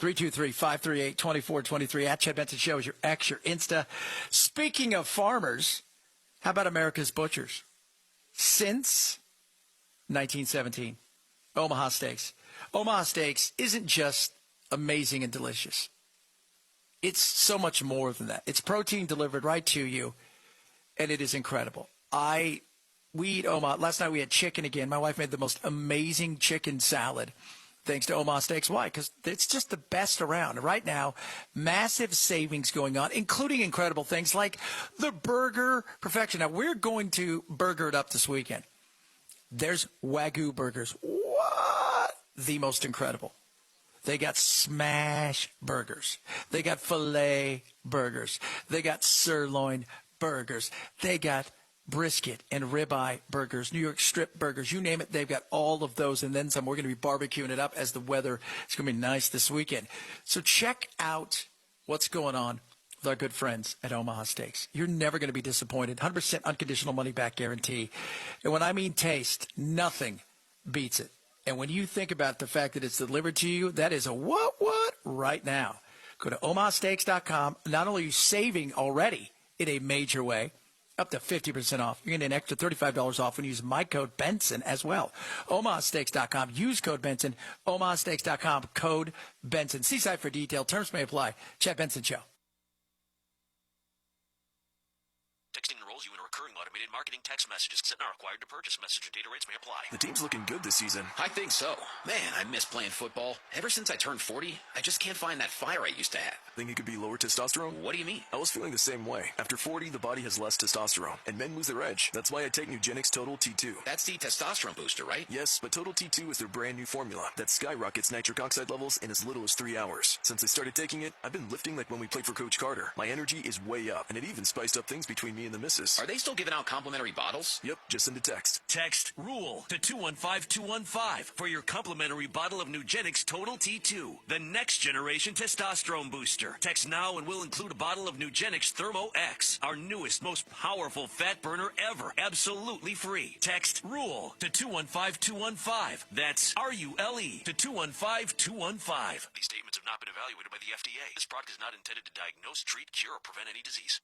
323-538-2423. At Chad Benson Show is your X, your Insta. Speaking of farmers, how about America's butchers? Since 1917, Omaha Steaks. Omaha Steaks isn't just amazing and delicious. It's so much more than that. It's protein delivered right to you, and it is incredible. We eat Omaha. Last night we had chicken again. My wife made the most amazing chicken salad. Thanks to Omaha Steaks. Why? Because it's just the best around. Right now, massive savings going on, including incredible things like the burger perfection. Now, we're going to burger it up this weekend. There's Wagyu burgers. What? The most incredible. They got smash burgers. They got filet burgers. They got sirloin burgers. They got brisket and ribeye burgers, New York strip burgers, you name it, they've got all of those and then some. We're going to be barbecuing it up as the weather is going to be nice this weekend. So check out what's going on with our good friends at Omaha Steaks. You're never going to be disappointed. 100% unconditional money-back guarantee. And when I mean taste, nothing beats it. And when you think about the fact that it's delivered to you, that is a what right now. Go to omahasteaks.com. Not only are you saving already in a major way, up to 50% off. You're getting an extra $35 off when you use my code Benson as well. omahasteaks.com. Use code Benson. omahasteaks.com. Code Benson. See site for detail. Terms may apply. Chad Benson Show. Texting enrolls you in a recurring automated marketing text messages. Sent are required to purchase. Message and data rates may apply. The team's looking good this season. I think so. Man, I miss playing football. Ever since I turned 40, I just can't find that fire I used to have. Think it could be lower testosterone? What do you mean? I was feeling the same way. After 40, the body has less testosterone, and men lose their edge. That's why I take Nugenix Total T2. That's the testosterone booster, right? Yes, but Total T2 is their brand new formula that skyrockets nitric oxide levels in as little as 3 hours. Since I started taking it, I've been lifting like when we played for Coach Carter. My energy is way up, and it even spiced up things between me and the missus. Are they still giving out complimentary bottles? Yep, just send a text. Text RULE to 215215 for your complimentary bottle of Nugenix Total T2, the next generation testosterone booster. Text now and we'll include a bottle of Nugenix Thermo X, our newest, most powerful fat burner ever, absolutely free. Text RULE to 215215. That's RULE to 215215. These statements have not been evaluated by the FDA. This product is not intended to diagnose, treat, cure, or prevent any disease.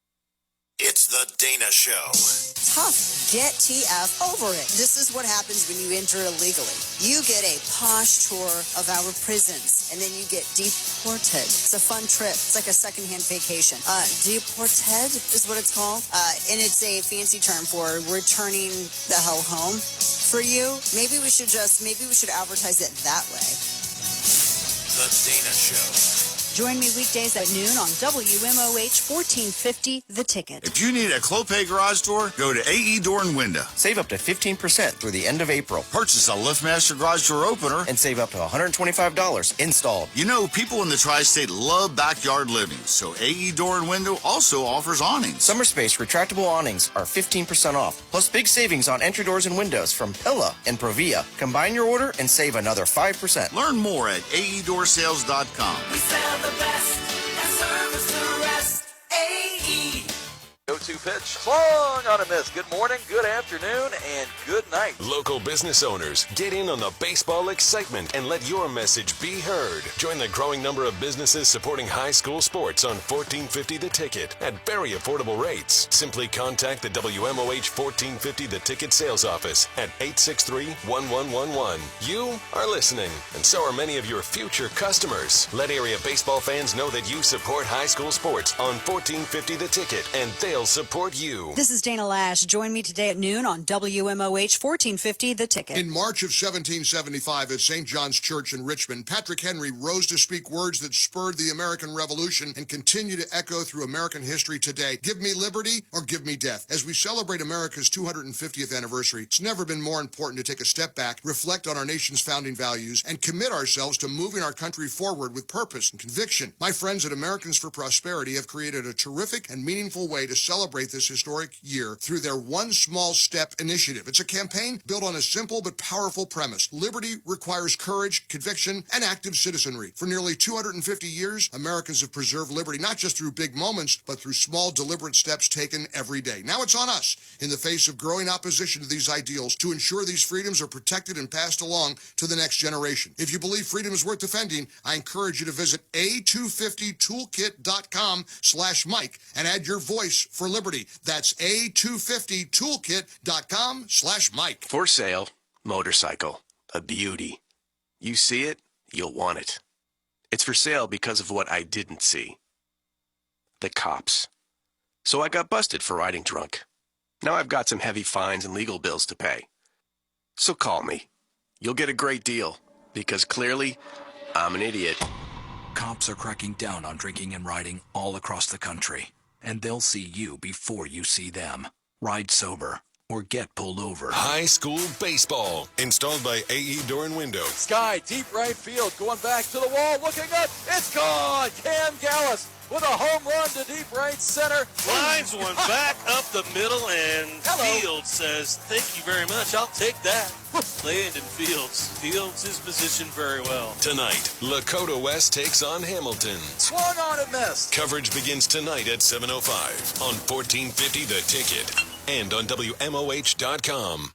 It's the Dana Show. Tough. Get TF over it. This is what happens when you enter illegally. You get a posh tour of our prisons, and then you get deported. It's a fun trip. It's like a secondhand vacation. Deported is what it's called. And it's a fancy term for returning the hell home for you. Maybe we should advertise it that way. The Dana Show. Join me weekdays at noon on WMOH 1450, The Ticket. If you need a Clopay garage door, go to AE Door and Window. Save up to 15% through the end of April. Purchase a LiftMaster garage door opener and save up to $125 installed. You know, people in the tri-state love backyard living, so AE Door and Window also offers awnings. Summer Space retractable awnings are 15% off, plus big savings on entry doors and windows from Pilla and Provia. Combine your order and save another 5%. Learn more at AEDoorsales.com. We sell the best and service the rest. AE. 0-2 pitch, swung on a miss. Good morning, good afternoon, and good night. Local business owners, get in on the baseball excitement and let your message be heard. Join the growing number of businesses supporting high school sports on 1450 The Ticket at very affordable rates. Simply contact the WMOH 1450 The Ticket sales office at 863-1111. You are listening, and so are many of your future customers. Let area baseball fans know that you support high school sports on 1450 The Ticket, and they'll support you. This is Dana Lash. Join me today at noon on WMOH 1450, The Ticket. In March of 1775 at St. John's Church in Richmond, Patrick Henry rose to speak words that spurred the American Revolution and continue to echo through American history today. Give me liberty or give me death. As we celebrate America's 250th anniversary, it's never been more important to take a step back, reflect on our nation's founding values, and commit ourselves to moving our country forward with purpose and conviction. My friends at Americans for Prosperity have created a terrific and meaningful way to celebrate celebrate this historic year through their One Small Step initiative. It's a campaign built on a simple but powerful premise. Liberty requires courage, conviction, and active citizenry. For nearly 250 years, Americans have preserved liberty, not just through big moments, but through small, deliberate steps taken every day. Now it's on us, in the face of growing opposition to these ideals, to ensure these freedoms are protected and passed along to the next generation. If you believe freedom is worth defending, I encourage you to visit a250toolkit.com/Mike and add your voice for liberty. That's a250toolkit.com/Mike. For sale, motorcycle. A beauty. You see it, you'll want it. It's for sale because of what I didn't see. The cops. So I got busted for riding drunk. Now I've got some heavy fines and legal bills to pay. So call me. You'll get a great deal, because clearly, I'm an idiot. Cops are cracking down on drinking and riding all across the country, and they'll see you before you see them. Ride sober or get pulled over. High school baseball, installed by AE Door and Window. Sky, deep right field, going back to the wall, looking up, it's gone! Cam Gallis with a home run to deep right center. Lines one back up the middle, and Fields says, thank you very much, I'll take that. Landon Fields. Fields is positioned very well. Tonight, Lakota West takes on Hamilton. Swung on and missed. Coverage begins tonight at 7:05 on 1450 The Ticket and on WMOH.com.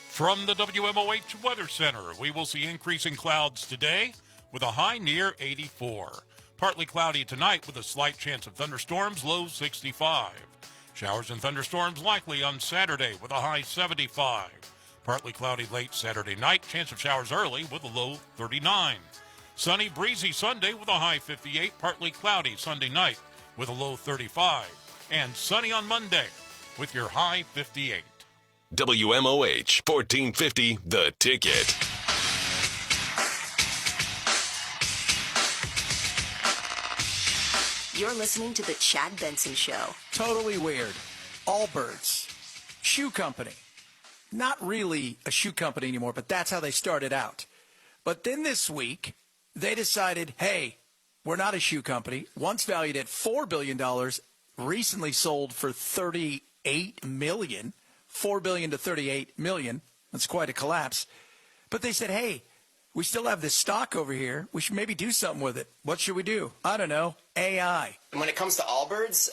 From the WMOH Weather Center, we will see increasing clouds today with a high near 84. Partly cloudy tonight with a slight chance of thunderstorms, low 65. Showers and thunderstorms likely on Saturday with a high 75. Partly cloudy late Saturday night, chance of showers early with a low 39. Sunny, breezy Sunday with a high 58. Partly cloudy Sunday night with a low 35. And sunny on Monday with your high 58. WMOH 1450 The Ticket. You're listening to The Chad Benson Show. Totally weird. Allbirds. Shoe company. Not really a shoe company anymore, but that's how they started out. But then this week, they decided, hey, we're not a shoe company. Once valued at $4 billion, recently sold for $38 million. $4 billion to $38 million. That's quite a collapse. But they said, hey, we still have this stock over here. We should maybe do something with it. What should we do? I don't know. AI. When it comes to Allbirds,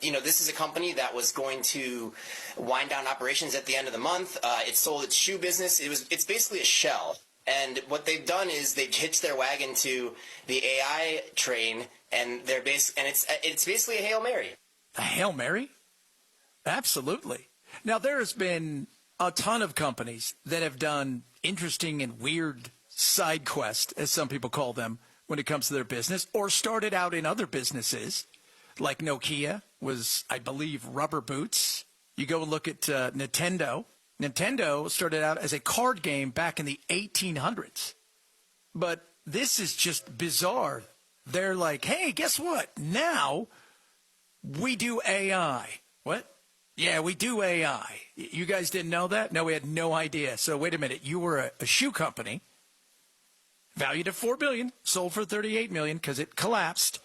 this is a company that was going to wind down operations at the end of the month. It sold its shoe business. It's basically a shell. And what they've done is they've hitched their wagon to the AI train, and it's basically a Hail Mary. A Hail Mary? Absolutely. Now, there has been a ton of companies that have done interesting and weird side quests, as some people call them, when it comes to their business, or started out in other businesses, like Nokia was, I believe, rubber boots. You go and look at Nintendo. Nintendo started out as a card game back in the 1800s. But this is just bizarre. They're like, hey, guess what? Now we do AI. What? Yeah, we do AI. You guys didn't know that? No, we had no idea. So wait a minute. You were a shoe company, valued at $4 billion, sold for $38 million because it collapsed.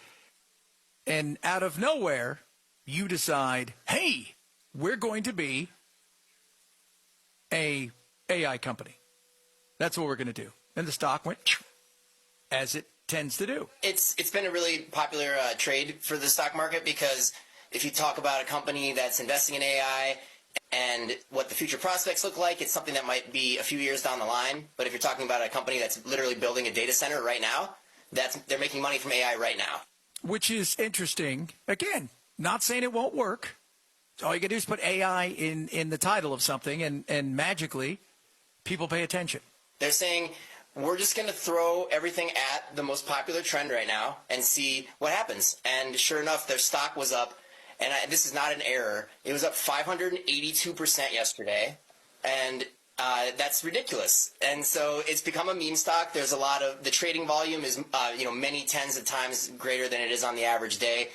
And out of nowhere, you decide, hey, we're going to be a AI company. That's what we're going to do. And the stock went as it tends to do. It's been a really popular trade for the stock market, because if you talk about a company that's investing in AI and what the future prospects look like, it's something that might be a few years down the line. But if you're talking about a company that's literally building a data center right now, they're making money from AI right now. Which is interesting. Again, not saying it won't work. All you got to do is put AI in the title of something, and magically people pay attention. They're saying, we're just going to throw everything at the most popular trend right now and see what happens. And sure enough, their stock was up. And this is not an error. It was up 582% yesterday, and that's ridiculous. And so it's become a meme stock. There's a lot of the trading volume is many tens of times greater than it is on the average day.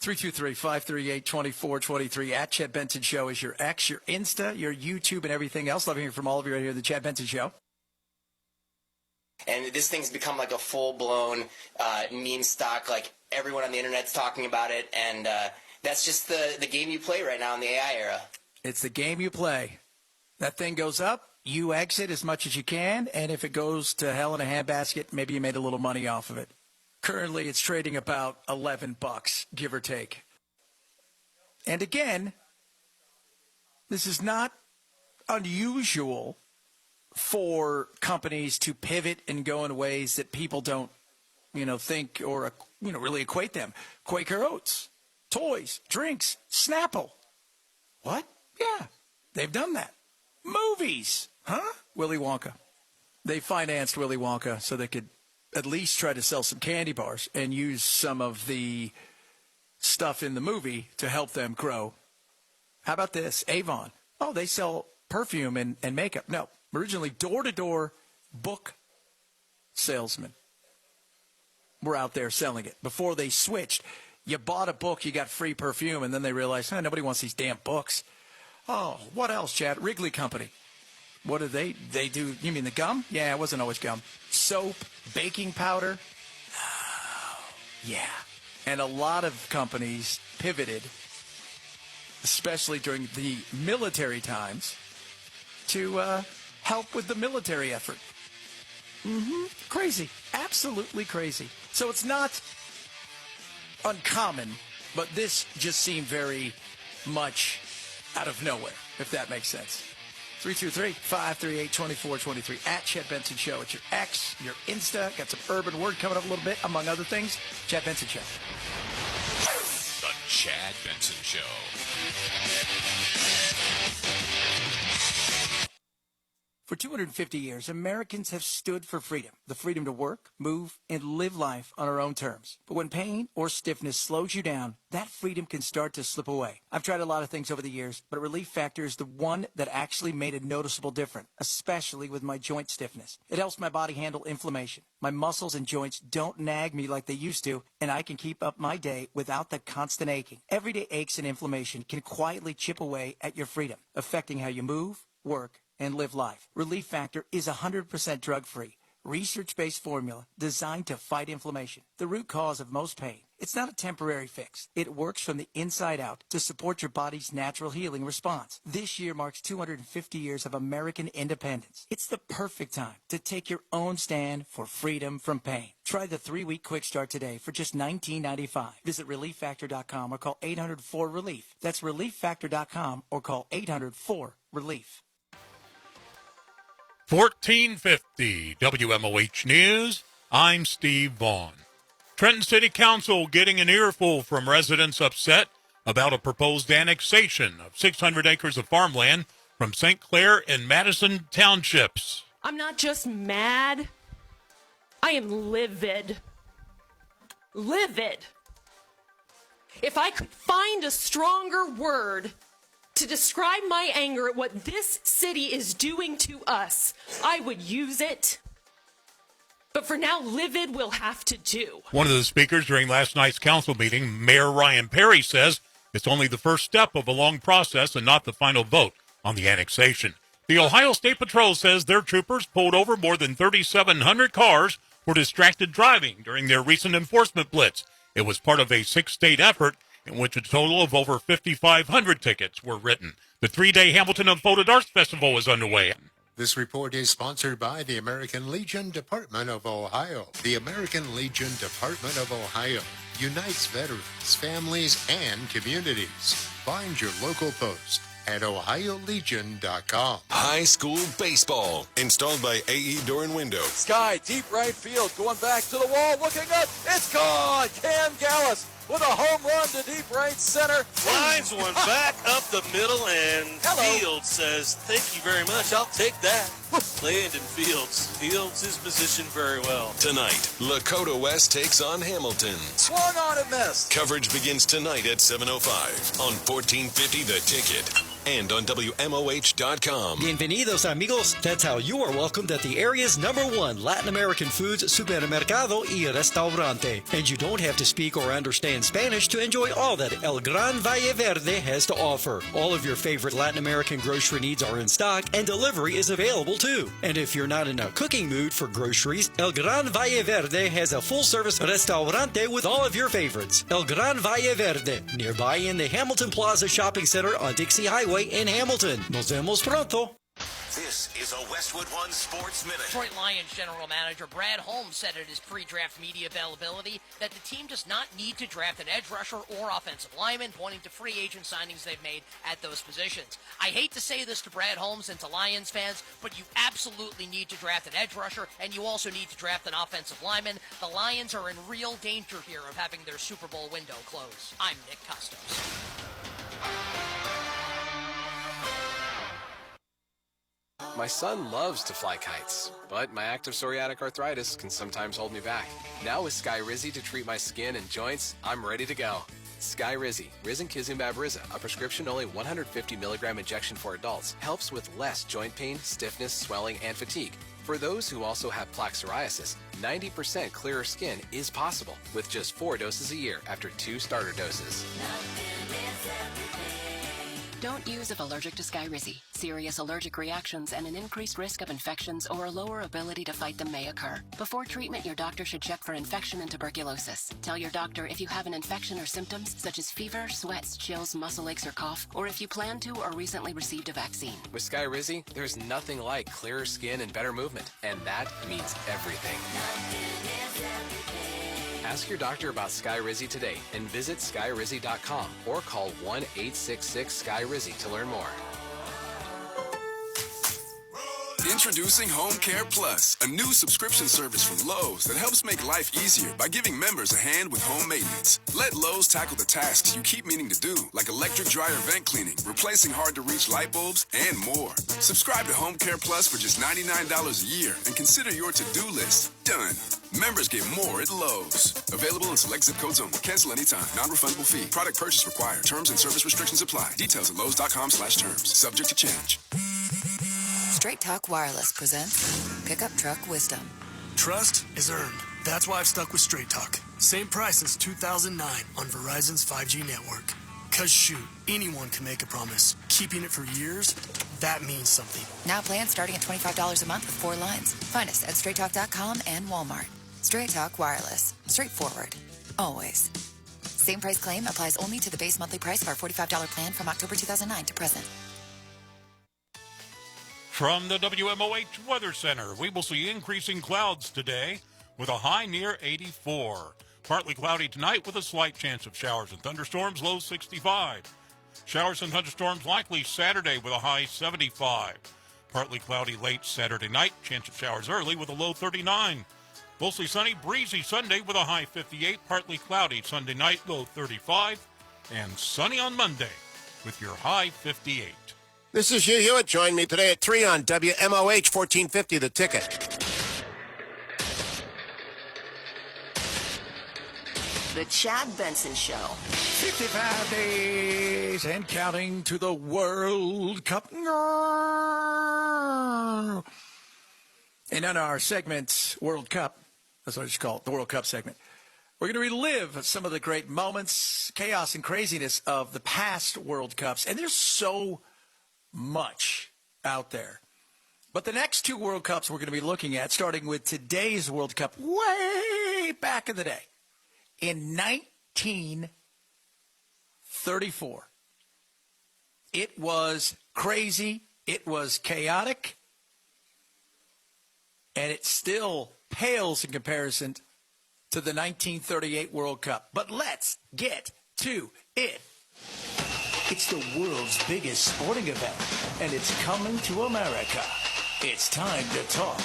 323-538-2423 at Chad Benson Show is your X, your Insta, your YouTube, and everything else. Love hearing from all of you right here at the Chad Benson Show. And this thing's become like a full-blown meme stock. Like, everyone on the internet's talking about it, and That's just the game you play right now in the AI era. It's the game you play. That thing goes up, you exit as much as you can, and if it goes to hell in a handbasket, maybe you made a little money off of it. Currently, it's trading about $11, give or take. And again, this is not unusual for companies to pivot and go in ways that people don't, think or, really equate them. Quaker Oats, toys, drinks, Snapple. What? Yeah, they've done that. Movies, huh? Willy Wonka. They financed Willy Wonka so they could at least try to sell some candy bars and use some of the stuff in the movie to help them grow. How about this? Avon. Oh, they sell perfume and makeup. No, originally door-to-door book salesmen were out there selling it. Before they switched, you bought a book, you got free perfume, and then they realized, nobody wants these damn books. Oh, what else, Chad? Wrigley Company. What do they do? You mean the gum? Yeah, it wasn't always gum. Soap, baking powder. Oh, yeah. And a lot of companies pivoted, especially during the military times, to help with the military effort. Crazy. Absolutely crazy. So it's not uncommon, but this just seemed very much out of nowhere, if that makes sense. 323-538-2423 at Chad Benson Show. It's your X, your Insta. Got some urban word coming up a little bit, among other things. Chad Benson Show. The Chad Benson Show. For 250 years, Americans have stood for freedom. The freedom to work, move, and live life on our own terms. But when pain or stiffness slows you down, that freedom can start to slip away. I've tried a lot of things over the years, but Relief Factor is the one that actually made a noticeable difference, especially with my joint stiffness. It helps my body handle inflammation. My muscles and joints don't nag me like they used to, and I can keep up my day without the constant aching. Everyday aches and inflammation can quietly chip away at your freedom, affecting how you move, work, and live life. Relief Factor is 100% drug-free, research-based formula designed to fight inflammation, the root cause of most pain. It's not a temporary fix. It works from the inside out to support your body's natural healing response. This year marks 250 years of American independence. It's the perfect time to take your own stand for freedom from pain. Try the 3-week quick start today for just $19.95. Visit ReliefFactor.com or call 800-4-RELIEF. That's ReliefFactor.com or call 800-4-RELIEF. 1450 WMOH News. I'm Steve Vaughn. Trenton City Council getting an earful from residents upset about a proposed annexation of 600 acres of farmland from St. Clair and Madison townships. I'm not just mad. I am livid. Livid. If I could find a stronger word to describe my anger at what this city is doing to us, I would use it. But for now, livid will have to do. One of the speakers during last night's council meeting, Mayor Ryan Perry, says it's only the first step of a long process and not the final vote on the annexation. The Ohio State Patrol says their troopers pulled over more than 3,700 cars for distracted driving during their recent enforcement blitz. It was part of a 6-state effort in which a total of over 5,500 tickets were written. The 3-day Hamilton Unfolded Arts Festival is underway. This report is sponsored by the American Legion Department of Ohio. The American Legion Department of Ohio unites veterans, families, and communities. Find your local post at ohiolegion.com. High school baseball, installed by AE Door and Window. Sky, deep right field, going back to the wall, looking up, it's gone! Cam Gallis with a home run to deep right center. Lines one back up the middle, and Fields says, thank you very much, I'll take that. Landon Fields. Fields is positioned very well. Tonight, Lakota West takes on Hamilton. Swung on and missed. Coverage begins tonight at 7:05 on 1450 The Ticket. and on WMOH.com. Bienvenidos, amigos. That's how you are welcomed at the area's #1 Latin American foods supermercado y restaurante. And you don't have to speak or understand Spanish to enjoy all that El Gran Valle Verde has to offer. All of your favorite Latin American grocery needs are in stock, and delivery is available too. And if you're not in a cooking mood for groceries, El Gran Valle Verde has a full-service restaurante with all of your favorites. El Gran Valle Verde, nearby in the Hamilton Plaza Shopping Center on Dixie Highway in Hamilton. Nos vemos pronto. This is a Westwood One Sports Minute. Detroit Lions general manager Brad Holmes said at his pre-draft media availability that the team does not need to draft an edge rusher or offensive lineman, pointing to free agent signings they've made at those positions. I hate to say this to Brad Holmes and to Lions fans, but you absolutely need to draft an edge rusher, and you also need to draft an offensive lineman. The Lions are in real danger here of having their Super Bowl window close. I'm Nick Costos. My son loves to fly kites, but my active psoriatic arthritis can sometimes hold me back. Now with Skyrizi to treat my skin and joints, I'm ready to go. Skyrizi, risankizumab Riza, a prescription-only 150 milligram injection for adults, helps with less joint pain, stiffness, swelling, and fatigue. For those who also have plaque psoriasis, 90% clearer skin is possible with just 4 doses a year after 2 starter doses. Don't use if allergic to Skyrizi. Serious allergic reactions and an increased risk of infections or a lower ability to fight them may occur. Before treatment, your doctor should check for infection and tuberculosis. Tell your doctor if you have an infection or symptoms such as fever, sweats, chills, muscle aches, or cough, or if you plan to or recently received a vaccine. With Skyrizi, there's nothing like clearer skin and better movement, and that means everything. Ask your doctor about Skyrizi today and visit Skyrizi.com or call 1-866-SKYRIZI to learn more. Introducing Home Care Plus, a new subscription service from Lowe's that helps make life easier by giving members a hand with home maintenance. Let Lowe's tackle the tasks you keep meaning to do, like electric dryer vent cleaning, replacing hard-to-reach light bulbs, and more. Subscribe to Home Care Plus for just $99 a year and consider your to-do list done. Members get more at Lowe's. Available in select zip codes only. Cancel anytime. Non-refundable fee. Product purchase required. Terms and service restrictions apply. Details at Lowes.com/terms. Subject to change. Straight Talk Wireless presents Pickup Truck Wisdom. Trust is earned. That's why I've stuck with Straight Talk. Same price since 2009 on Verizon's 5G network. Cause shoot, anyone can make a promise. Keeping it for years, that means something. Now plans starting at $25 a month with 4 lines. Find us at StraightTalk.com and Walmart. Straight Talk Wireless. Straightforward. Always. Same price claim applies only to the base monthly price of our $45 plan from October 2009 to present. From the WMOH Weather Center, we will see increasing clouds today with a high near 84. Partly cloudy tonight with a slight chance of showers and thunderstorms, low 65. Showers and thunderstorms likely Saturday with a high 75. Partly cloudy late Saturday night, chance of showers early with a low 39. Mostly sunny, breezy Sunday with a high 58. Partly cloudy Sunday night, low 35. And sunny on Monday with your high 58. This is Hugh Hewitt. Join me today at 3 on WMOH 1450 The Ticket. The Chad Benson Show. 55 days and counting to the World Cup. And on our segment, World Cup, that's what it's called, the World Cup segment, we're going to relive some of the great moments, chaos, and craziness of the past World Cups. And there's so much out there. But the next 2 World Cups we're going to be looking at, starting with today's World Cup, way back in the day. In 1934, it was crazy, it was chaotic, and it still pales in comparison to the 1938 World Cup. But let's get to it. It's the world's biggest sporting event, and it's coming to America. It's time to talk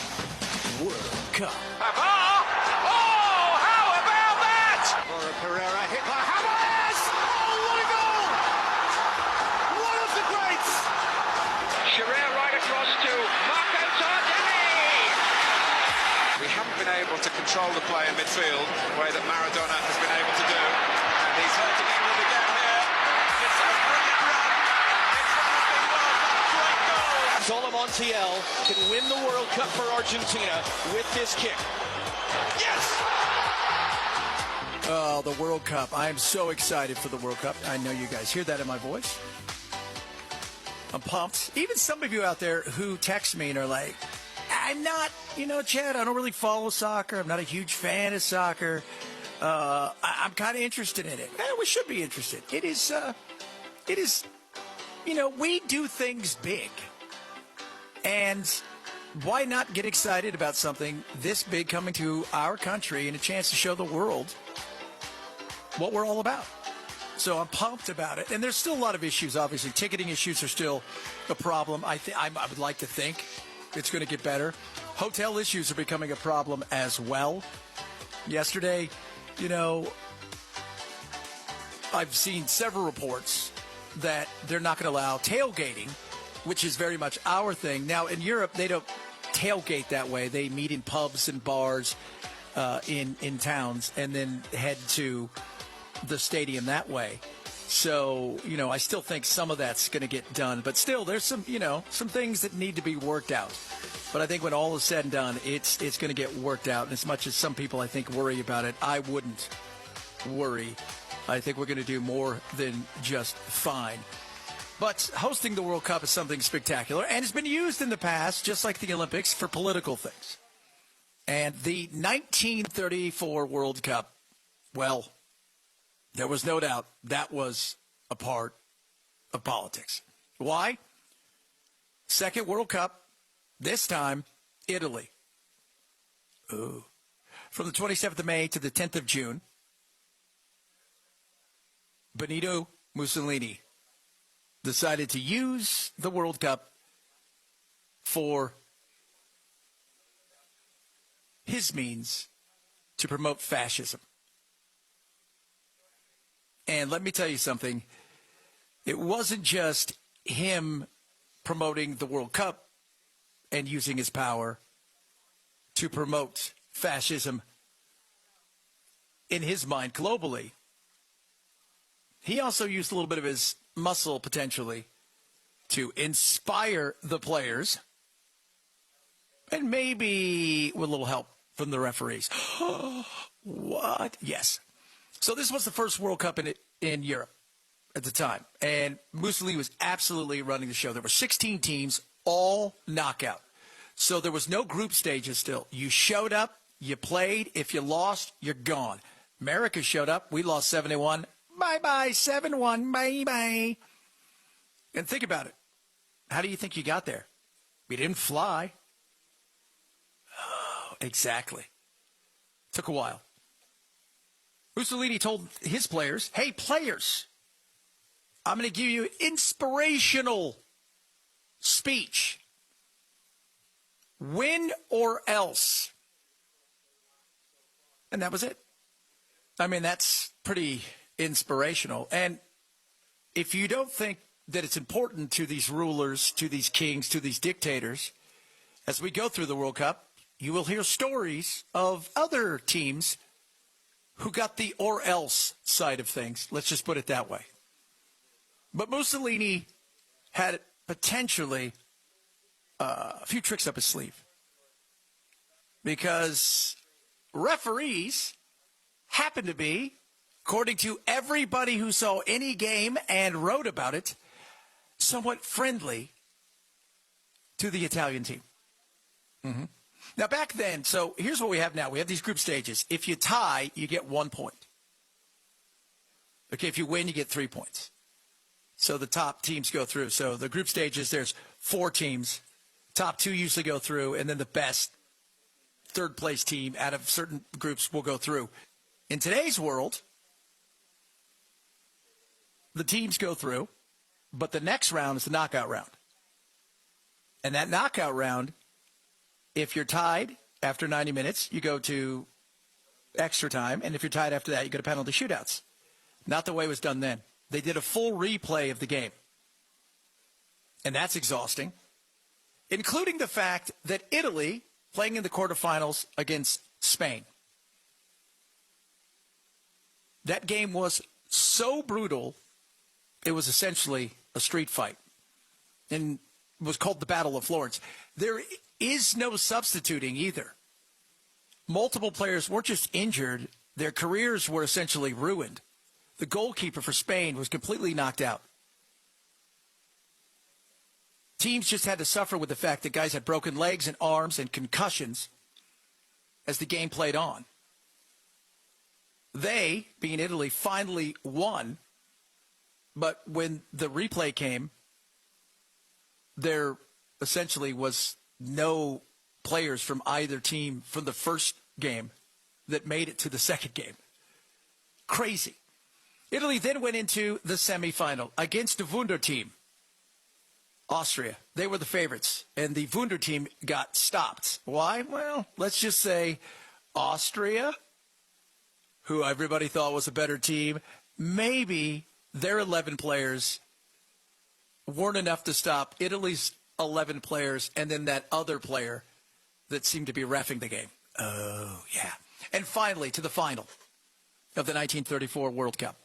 World Cup. Pereira hit by Hamas! Oh, what a goal! One of the greats! Sherrill right across to Marco Tardelli! We haven't been able to control the play in midfield the way that Maradona has been able to do. And he's hurting England again here. It's a brilliant run in front of the Montiel can win the World Cup for Argentina with this kick. Yes! Oh, the World Cup. I am so excited for the World Cup. I know you guys hear that in my voice. I'm pumped. Even some of you out there who text me and are like, I'm not, Chad, I don't really follow soccer. I'm not a huge fan of soccer. I'm kind of interested in it. We should be interested. It is, we do things big. And why not get excited about something this big coming to our country and a chance to show the world what we're all about? So I'm pumped about it. And there's still a lot of issues, obviously. Ticketing issues are still a problem. I would like to think it's going to get better. Hotel issues are becoming a problem as well. Yesterday, I've seen several reports that they're not going to allow tailgating, which is very much our thing. Now, in Europe, they don't tailgate that way. They meet in pubs and bars in towns and then head to the stadium that way. So, I still think some of that's going to get done. But still, there's some things that need to be worked out. But I think when all is said and done, it's going to get worked out. And as much as some people, I think, worry about it, I wouldn't worry. I think we're going to do more than just fine. But hosting the World Cup is something spectacular, and it's been used in the past, just like the Olympics, for political things. And the 1934 World Cup, well, there was no doubt that was a part of politics. Why? Second World Cup, this time, Italy. Ooh. From the 27th of May to the 10th of June, Benito Mussolini decided to use the World Cup for his means to promote fascism. And let me tell you something. It wasn't just him promoting the World Cup and using his power to promote fascism in his mind globally. He also used a little bit of his muscle, potentially, to inspire the players and maybe with a little help from the referees. What? Yes. So this was the first World Cup in Europe at the time, and Mussolini was absolutely running the show. There were 16 teams, all knockout. So there was no group stages still. You showed up, you played. If you lost, you're gone. America showed up. We lost 7-1. Bye-bye, 7-1, bye-bye. And think about it. How do you think you got there? We didn't fly. Oh, exactly. Took a while. Mussolini told his players, hey, players, I'm going to give you an inspirational speech. Win or else. And that was it. I mean, that's pretty inspirational. And if you don't think that it's important to these rulers, to these kings, to these dictators, as we go through the World Cup, you will hear stories of other teams who got the or else side of things. Let's just put it that way. But Mussolini had potentially a few tricks up his sleeve, because referees happen to be, according to everybody who saw any game and wrote about it, somewhat friendly to the Italian team. Mm-hmm. Now, back then, so here's what we have now. We have these group stages. If you tie, you get 1 point. Okay, if you win, you get 3 points. So the top teams go through. So the group stages, there's 4 teams. Top 2 usually go through, and then the best third-place team out of certain groups will go through. In today's world, the teams go through, but the next round is the knockout round. And that knockout round, if you're tied after 90 minutes, you go to extra time. And if you're tied after that, you go to penalty shootouts. Not the way it was done then. They did a full replay of the game. And that's exhausting, including the fact that Italy, playing in the quarterfinals against Spain, that game was so brutal, it was essentially a street fight. And was called the Battle of Florence. There is no substituting either. Multiple players weren't just injured, their careers were essentially ruined. The goalkeeper for Spain was completely knocked out. Teams just had to suffer with the fact that guys had broken legs and arms and concussions as the game played on. They, being Italy, finally won, but when the replay came, there essentially was no players from either team from the first game that made it to the second game. Crazy. Italy then went into the semifinal against the Wunder team, Austria. They were the favorites, and the Wunder team got stopped. Why? Well, let's just say Austria, who everybody thought was a better team, maybe their 11 players weren't enough to stop Italy's 11 players and then that other player that seemed to be reffing the game. Oh, yeah. And finally, to the final of the 1934 World Cup.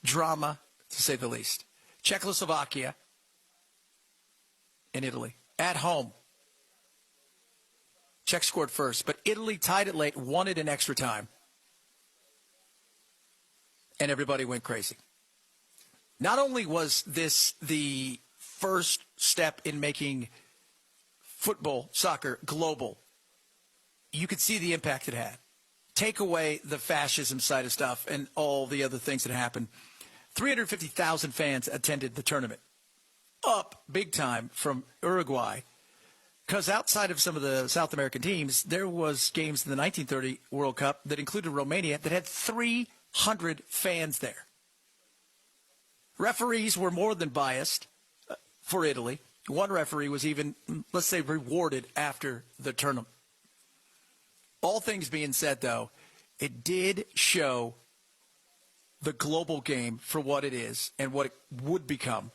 Drama, to say the least. Czechoslovakia and Italy at home. Czech scored first, but Italy tied it late, won it in extra time. And everybody went crazy. Not only was this the first step in making football, soccer, global, you could see the impact it had. Take away the fascism side of stuff and all the other things that happened. 350,000 fans attended the tournament. Up big time from Uruguay. Because outside of some of the South American teams, there was games in the 1930 World Cup that included Romania that had 300 fans there. Referees were more than biased for Italy. One referee was even, let's say, rewarded after the tournament. All things being said, though, it did show the global game for what it is and what it would become.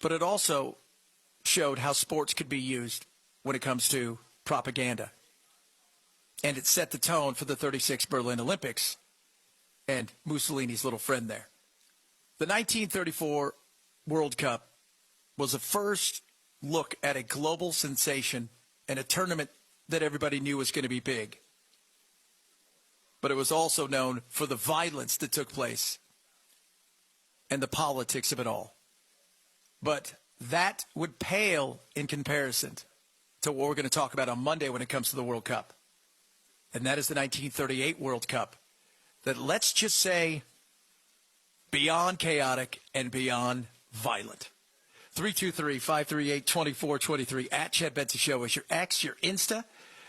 But it also showed how sports could be used when it comes to propaganda. And it set the tone for the 36 Berlin Olympics and Mussolini's little friend there. The 1934 World Cup was the first look at a global sensation and a tournament that everybody knew was going to be big. But it was also known for the violence that took place and the politics of it all. But that would pale in comparison to what we're going to talk about on Monday when it comes to the World Cup. And that is the 1938 World Cup that, let's just say, beyond chaotic and beyond violent. 323-538-2423 at Chad Benson Show is your X, your Insta,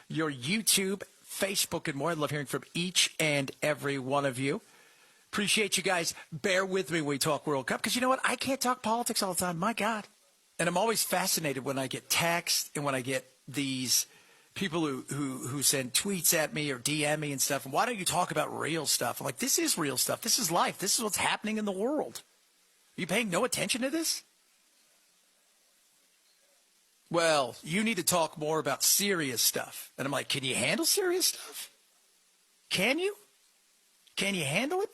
your YouTube, Facebook, and more. I love hearing from each and every one of you. Appreciate you guys. Bear with me when we talk World Cup, because you know what? I can't talk politics all the time. My God. And I'm always fascinated when I get text and when I get these people who send tweets at me or DM me and stuff. And why don't you talk about real stuff? I'm like, this is real stuff. This is life. This is what's happening in the world. Are you paying no attention to this? Well, you need to talk more about serious stuff. And I'm like, can you handle serious stuff? Can you? Can you handle it?